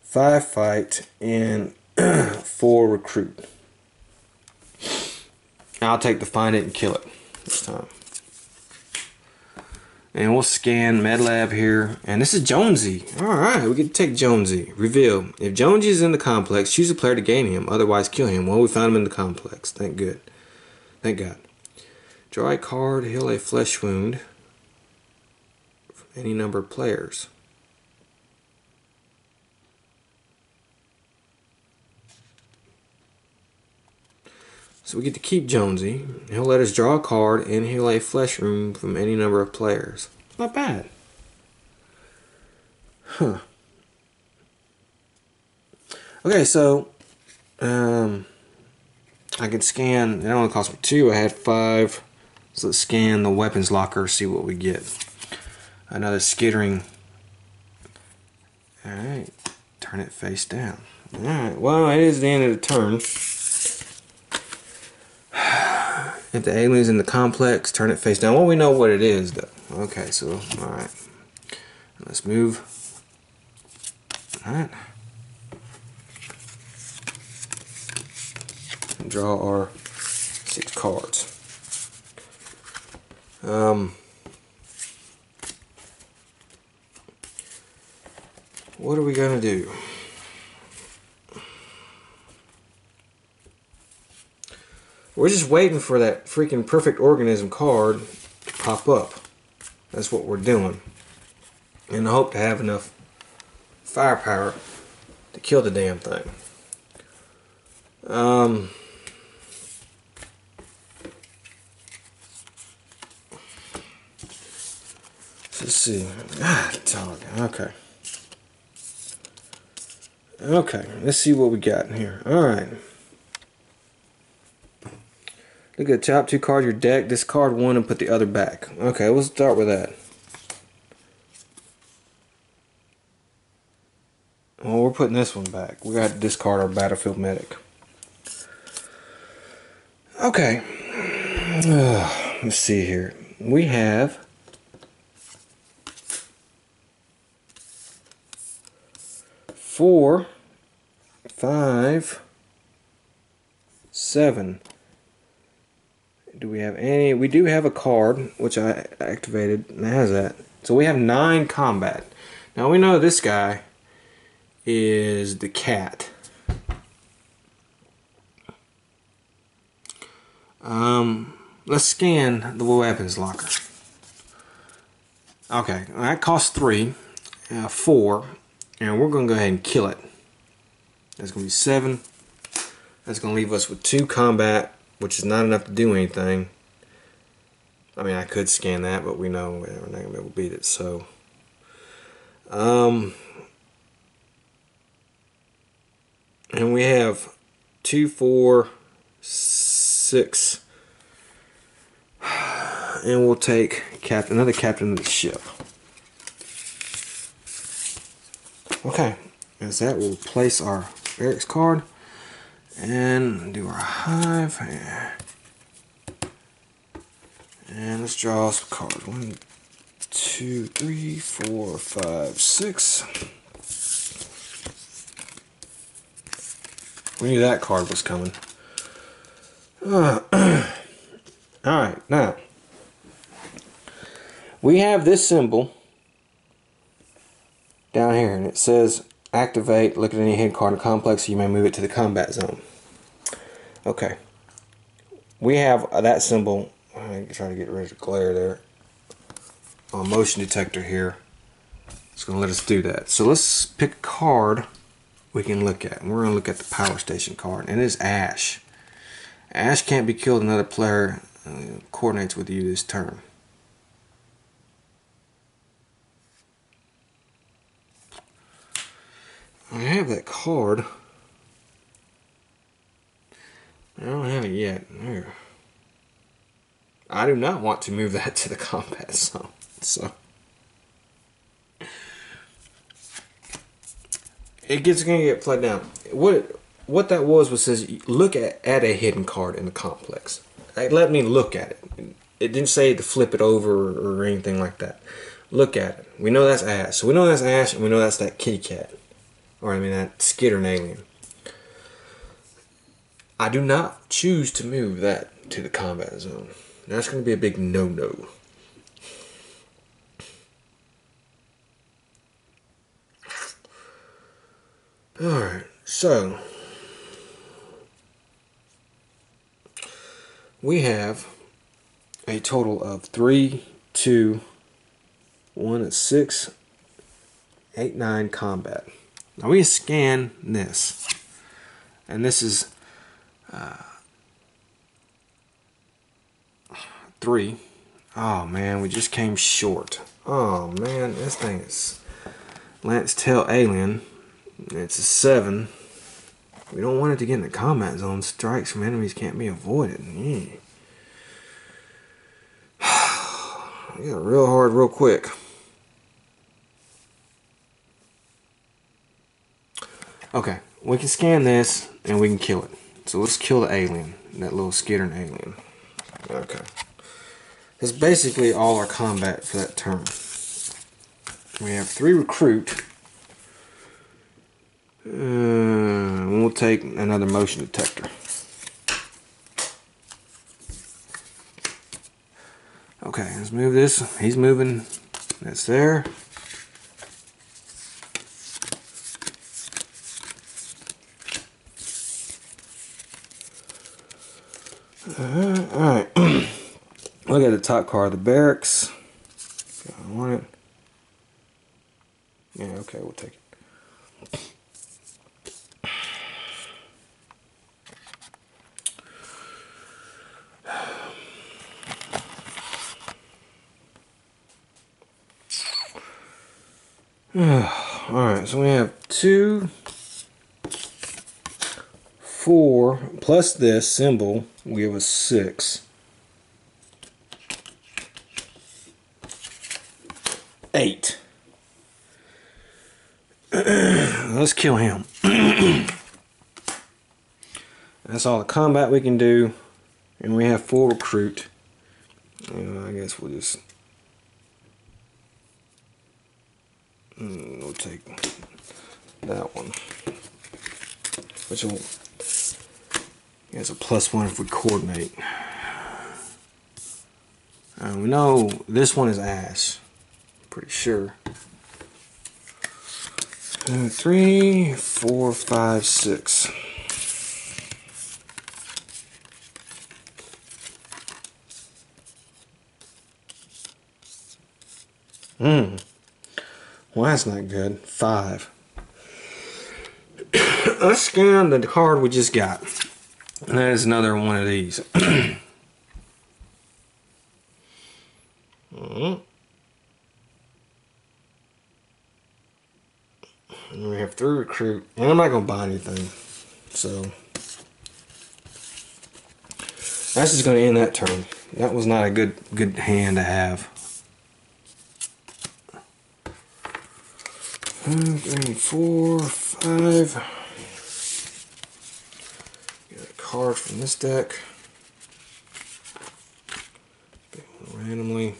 five fight and 4 recruit. I'll take the find it and kill it this time. And we'll scan MedLab here. And this is Jonesy. Alright, we can take Jonesy. Reveal. If Jonesy is in the complex, choose a player to gain him. Otherwise, kill him. Well, we found him in the complex. Thank God. Thank God. Draw a card, heal a flesh wound from any number of players. So we get to keep Jonesy. He'll let us draw a card and heal a flesh wound from any number of players. Not bad. Huh. Okay, so I can scan. It only cost me 2. I had 5. So let's scan the weapons locker, see what we get. Another skittering. Alright. Turn it face down. Alright, well, it is the end of the turn. If the alien's in the complex, turn it face down. Well, we know what it is, though. Okay, so, alright. Let's move. Alright. Draw our 6 cards. What are we gonna do? We're just waiting for that freaking perfect organism card to pop up. That's what we're doing. And I hope to have enough firepower to kill the damn thing. Let's see. Dog. Okay. Okay, let's see what we got in here. Alright. Look at the top 2 cards of your deck. Discard 1 and put the other back. Okay, we'll start with that. Well, we're putting this one back. We got to discard our battlefield medic. Okay. Let's see here. We have 4, 5, 7. Do we have any? We do have a card, which I activated, and it has that. So we have 9 combat. Now we know this guy is the cat. Let's scan the weapons locker. Okay, that costs 3, 4, and we're going to go ahead and kill it. That's going to be 7. That's going to leave us with 2 combat, which is not enough to do anything. I mean, I could scan that, but we know we're not going to be able to beat it. So, and we have 2, 4, 6. And we'll take another captain of the ship. Okay, as that, we'll place our barracks card and do our hive. And let's draw some cards. 1, 2, 3, 4, 5, 6. We knew that card was coming. Alright, now we have this symbol down here, and it says activate, look at any hidden card in the complex, so you may move it to the combat zone. Okay. We have that symbol. I try to get rid of the glare there. On motion detector here. It's going to let us do that. So let's pick a card we can look at. And we're going to look at the power station card, and it's Ash. Ash can't be killed. Another player coordinates with you this turn. I have that card. I don't have it yet. There. I do not want to move that to the combat zone. So it's going to get played down. What that was says look at a hidden card in the complex. It let me look at it. It didn't say to flip it over or anything like that. Look at it. We know that's Ash. So we know that's Ash, and we know that's that kitty cat. Or I mean that skittering alien. I do not choose to move that to the combat zone. That's going to be a big no-no. Alright, so we have a total of 3, 2, 1, and 6, 8, 9 combat. Now we scan this, and this is 3. Oh man, we just came short. Oh man, this thing is Lance Tail Alien. It's a 7. We don't want it to get in the combat zone. Strikes from enemies can't be avoided. Yeah. We got real hard real quick. Okay, we can scan this and we can kill it. So let's kill the alien, that little skittering alien. Okay. That's basically all our combat for that turn. We have 3 recruit. We'll take another motion detector. Okay, let's move this. He's moving. That's there. Alright. Look at the top card, the barracks. I want it. Yeah, okay, we'll take it. Alright, so we have 2, 4, plus this symbol, we have a 6. 8. Let's kill him. That's all the combat we can do. And we have 4 recruit. I guess we'll just... we'll take that one. Which will... it's a +1 if we coordinate. We know this one is Ash. Pretty sure. 3, 4, 5, 6. Well, that's not good. 5. Let's scan the card we just got. And that is another one of these. And we have 3 recruit. And I'm not going to buy anything. So that's just going to end that turn. That was not a good hand to have. 1, 3, 4, 5. Get a card from this deck. Randomly.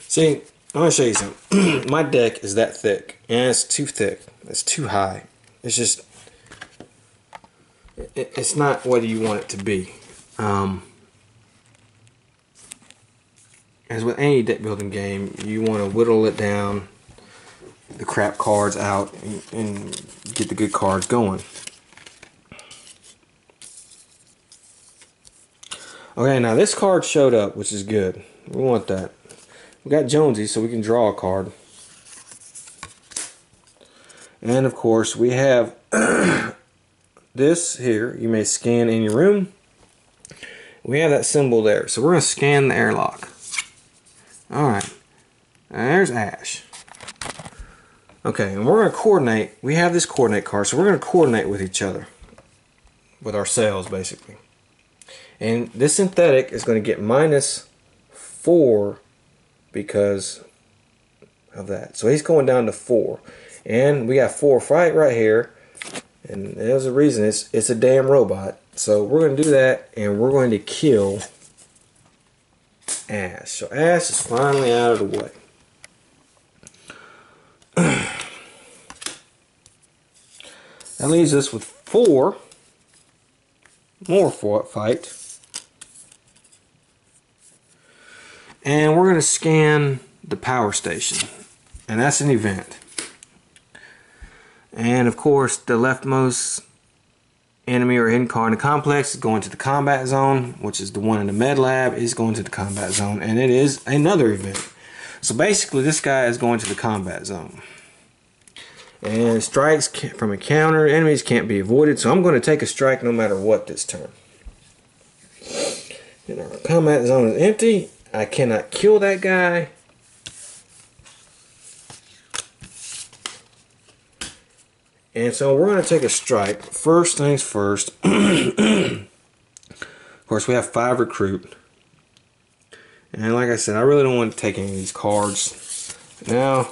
See, I want to show you something. My deck is that thick, and it's too thick. It's too high. It's just, it's not what you want it to be. As with any deck building game, you want to whittle it down, the crap cards out, and get the good cards going. Okay, now this card showed up, which is good. We want that. We got Jonesy, so we can draw a card. And of course, we have this here. You may scan in your room. We have that symbol there, so we're going to scan the airlock. Alright, there's Ash. Okay, and we're going to coordinate. We have this coordinate card, so we're going to coordinate with each other. With ourselves, basically. And this synthetic is going to get -4 because of that. So he's going down to 4. And we got 4 right here. And there's a reason. It's a damn robot. So we're going to do that, and we're going to kill Ash. So Ash is finally out of the way. That leaves us with 4 more fight. And we're going to scan the power station. And that's an event. And of course, the leftmost enemy or hidden card in the complex is going to the combat zone, which is the one in the med lab is going to the combat zone, and it is another event. So basically, this guy is going to the combat zone. And strikes from a counter enemies can't be avoided, so I'm going to take a strike no matter what this turn. And our combat zone is empty. I cannot kill that guy. And so we're going to take a strike. First things first. Of course, we have 5 recruit. And like I said, I really don't want to take any of these cards now.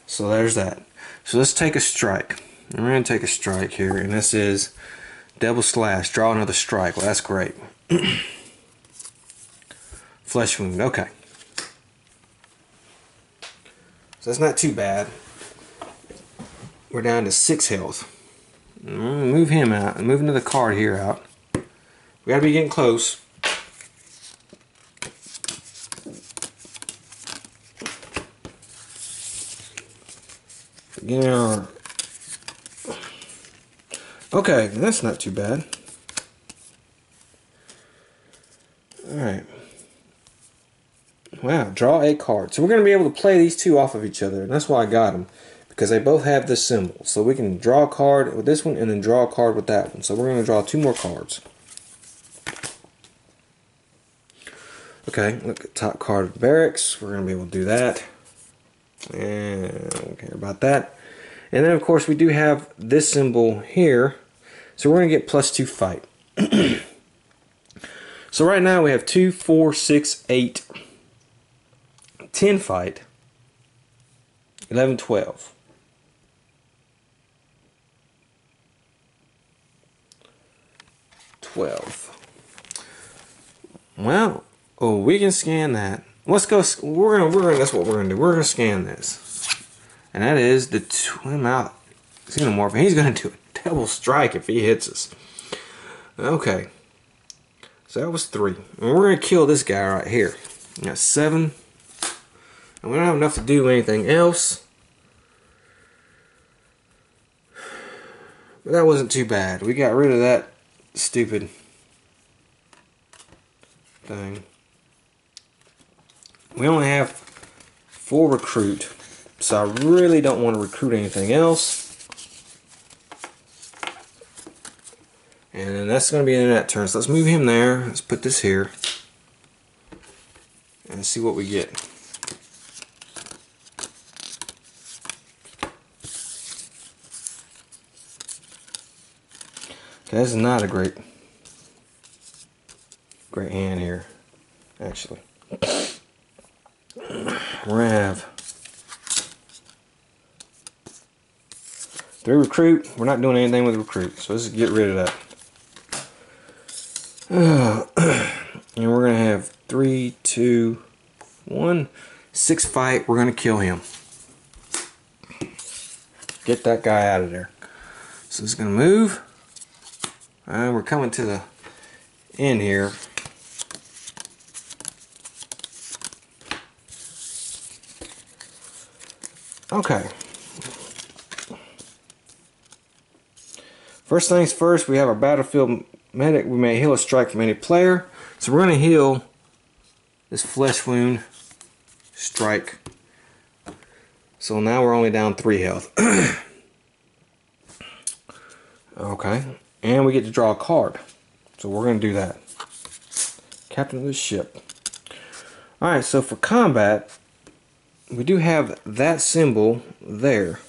So there's that. So let's take a strike. We're going to take a strike here. And this is Devil Slash. Draw another strike. Well, that's great. Flesh Wound. Okay. So that's not too bad. We're down to 6 health. Move him out and move another card here out. We gotta be getting close. Getting our. Okay, that's not too bad. Alright. Wow, draw a card. So we're going to be able to play these two off of each other. And that's why I got them. Because they both have this symbol. So we can draw a card with this one and then draw a card with that one. So we're going to draw 2 more cards. Okay, look at top card of barracks. We're going to be able to do that. And I don't care about that. And then of course we do have this symbol here. So we're going to get +2 fight. So right now we have 2, 4, 6, 8, 10 fight, 11, 12. 12. Well, oh, we can scan that. Let's go. We're gonna. That's what we're gonna do. We're gonna scan this, and that is the twin out xenomorph. He's gonna do a double strike if he hits us. Okay. So that was 3, and we're gonna kill this guy right here. We got 7, and we don't have enough to do anything else. But that wasn't too bad. We got rid of that stupid thing. We only have 4 recruit, so I really don't want to recruit anything else. And then that's going to be in that turn. So let's move him there. Let's put this here and see what we get. Okay, this is not a great hand here, actually. We're gonna have 3 recruit. We're not doing anything with recruit, so let's get rid of that. And we're gonna have 3, 2, 1, 6 fight. We're gonna kill him. Get that guy out of there. So it's gonna move. We're coming to the end here. Okay. First things first, we have our battlefield medic. We may heal a strike from any player. So we're going to heal this flesh wound strike. So now we're only down 3 health. Okay. And we get to draw a card. So we're going to do that. Captain of the ship. Alright, so for combat, we do have that symbol there.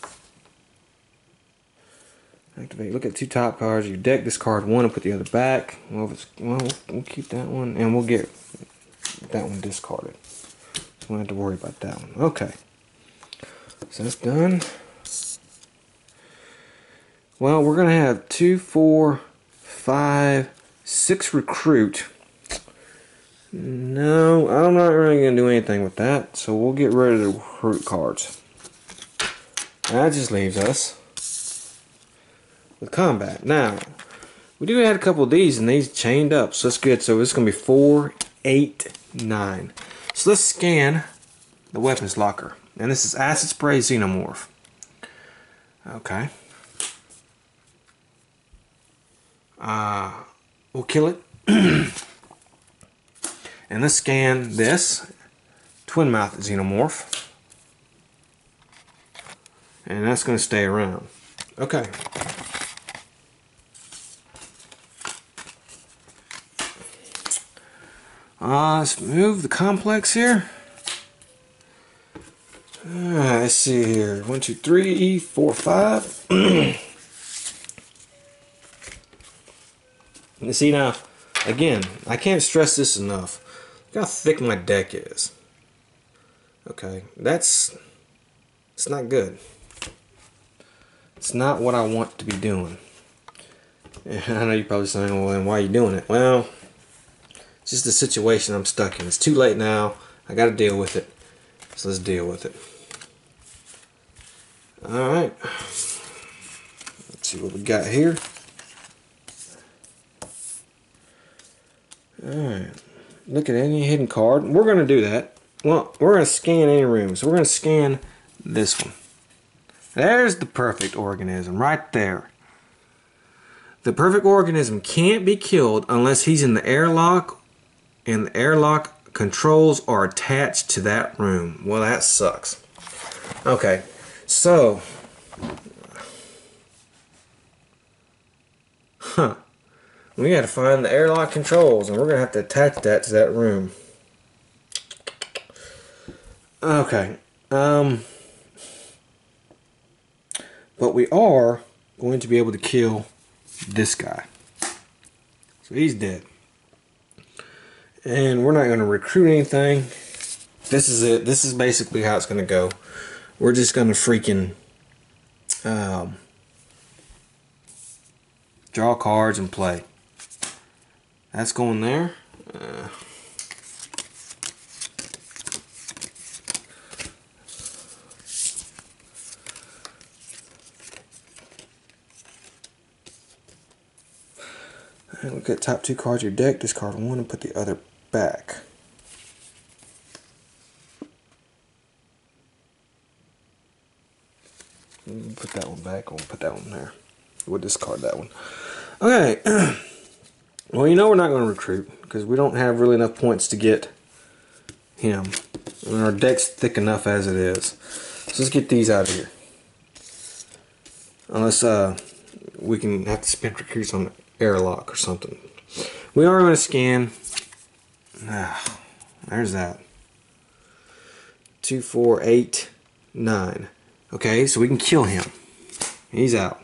Activate. Look at 2 top cards. You deck this card 1 and put the other back. Well, we'll keep that one, and we'll get that one discarded. So we don't have to worry about that one. Okay. So that's done. Well, we're gonna have 2, 4, 5, 6 recruit. No, I'm not really gonna do anything with that. So we'll get rid of the recruit cards. That just leaves us with combat. Now, we do have a couple of these, and these chained up, so that's good. So it's going to be 4, 8, 9. So let's scan the weapons locker. And this is acid spray xenomorph. Okay. We'll kill it. And let's scan this twin mouth xenomorph. And that's going to stay around. Okay. Let's move the complex here. Let's see here. 1, 2, 3, 4, 5. You see now, again, I can't stress this enough. Look how thick my deck is. Okay, it's not good. It's not what I want to be doing. And I know you're probably saying, well, then why are you doing it? Well, it's just the situation I'm stuck in. It's too late now. I got to deal with it. So let's deal with it. Alright. Let's see what we got here. Alright. Look at any hidden card. We're going to do that. Well, we're going to scan any room. So we're going to scan this one. There's the perfect organism right there. The perfect organism can't be killed unless he's in the airlock and the airlock controls are attached to that room. Well, that sucks. Okay, so we got to find the airlock controls, and we're gonna have to attach that to that room. Okay, but we are going to be able to kill this guy. So he's dead. And we're not going to recruit anything. This is it. This is basically how it's going to go. We're just going to freaking draw cards and play. That's going there. Look at top 2 cards of your deck. Discard 1 and put the other back. Put that one back. We'll put that one there. We'll discard that one. Okay. Well, you know we're not going to recruit because we don't have really enough points to get him. And our deck's thick enough as it is. So let's get these out of here. Unless we can have to spend recruits on the airlock or something. We are going to scan. There's that. 2, 4, 8, 9. Okay, so we can kill him. He's out.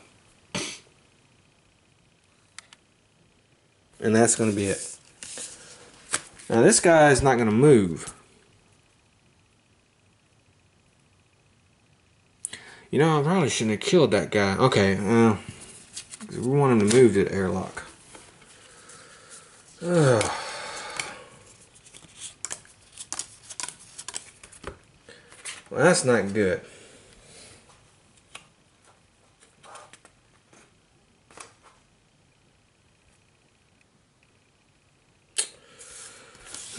and that's going to be it. Now this guy is not going to move. You know, I probably shouldn't have killed that guy. Okay, we want him to move to the airlock. Well, that's not good.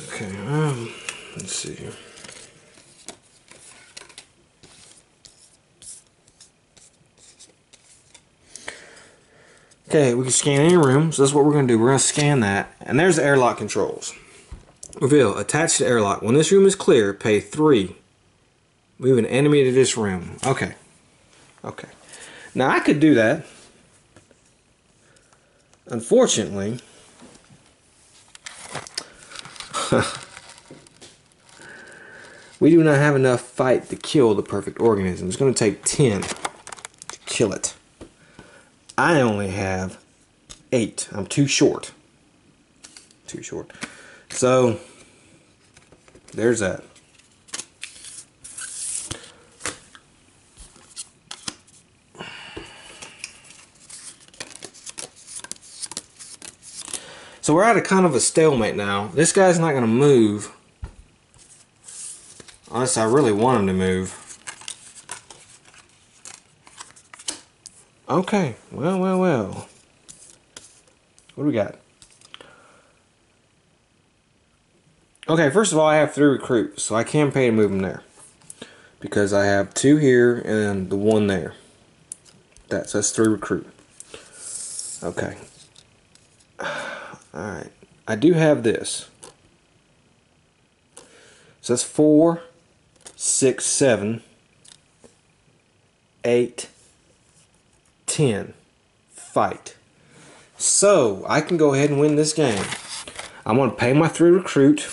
Okay, let's see here. Okay, we can scan any room, so that's what we're going to do. We're going to scan that, and there's the airlock controls. Reveal, attach to airlock. When this room is clear, pay 3. Move an enemy to this room. Okay. Okay. Now, I could do that. Unfortunately, we do not have enough fight to kill the perfect organism. It's going to take 10 to kill it. I only have 8. I'm too short. Too short. So, there's that. So we're at a kind of a stalemate now. This guy's not going to move. Unless I really want him to move. Okay, well. What do we got? Okay, first of all, I have 3 recruits, so I can pay to move them there. Because I have 2 here and the 1 there. So that's 3 recruit. Okay. Alright. I do have this. So that's 4, 6, 7, 8, 10. Fight. So, I can go ahead and win this game. I'm going to pay my 3 recruit.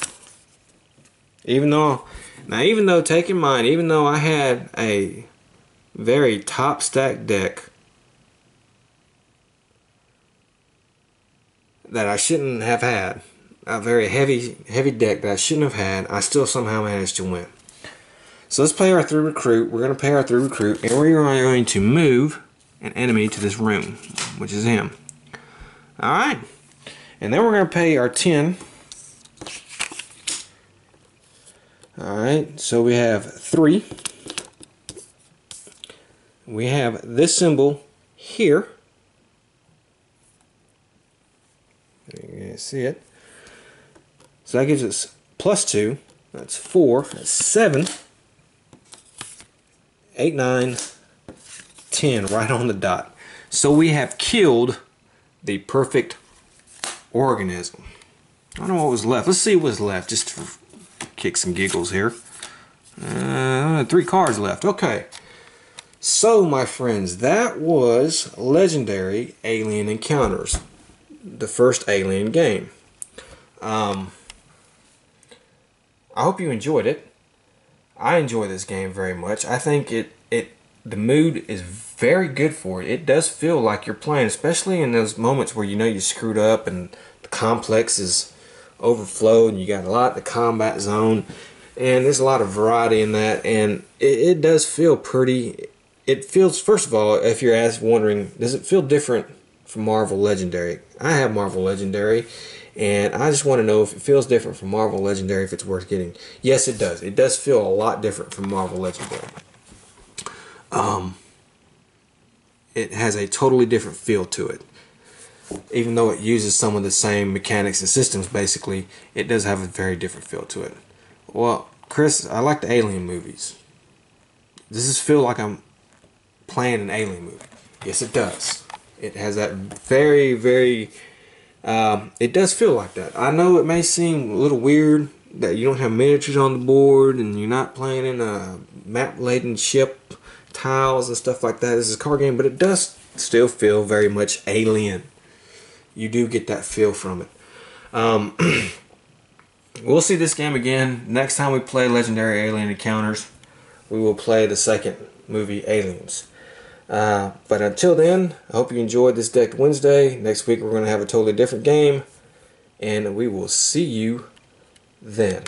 Even though, take in mind, even though I had a very top stack deck that I shouldn't have had, a very heavy deck that I shouldn't have had, I still somehow managed to win. So let's play our 3 recruit. We're going to pay our 3 recruit, and we're going to move an enemy to this room, which is him. Alright. And then we're going to pay our 10. Alright, so we have 3. We have this symbol here. You can see it. So that gives us +2. That's 4. That's 7. 8, 9, 10, right on the dot. So we have killed the perfect organism. I don't know what was left. Let's see what's left, just to kick some giggles here. 3 cards left. Okay. So, my friends, that was Legendary Alien Encounters, the first Alien game. I hope you enjoyed it. I enjoy this game very much. I think the mood is very good for it. It does feel like you're playing, especially in those moments where you know you screwed up and the complex is overflowed and you got a lot in the combat zone, and there's a lot of variety in that, and it does feel pretty. It feels, first of all, if you're wondering, does it feel different from Marvel Legendary? I have Marvel Legendary, and I just want to know if it feels different from Marvel Legendary, if it's worth getting. Yes, it does. It does feel a lot different from Marvel Legendary. It has a totally different feel to it. Even though it uses some of the same mechanics and systems, basically, it does have a very different feel to it. Well, Chris, I like the Alien movies. Does this feel like I'm playing an Alien movie? Yes, it does. It has that very, it does feel like that. I know it may seem a little weird that you don't have miniatures on the board and you're not playing in a map-laden ship, tiles and stuff like that. This is a card game, but it does still feel very much Alien. You do get that feel from it. We'll see this game again next time we play Legendary Alien Encounters. We will play the second movie, Aliens. But until then, I hope you enjoyed this Deck Wednesday. Next week we're going to have a totally different game. and we will see you then.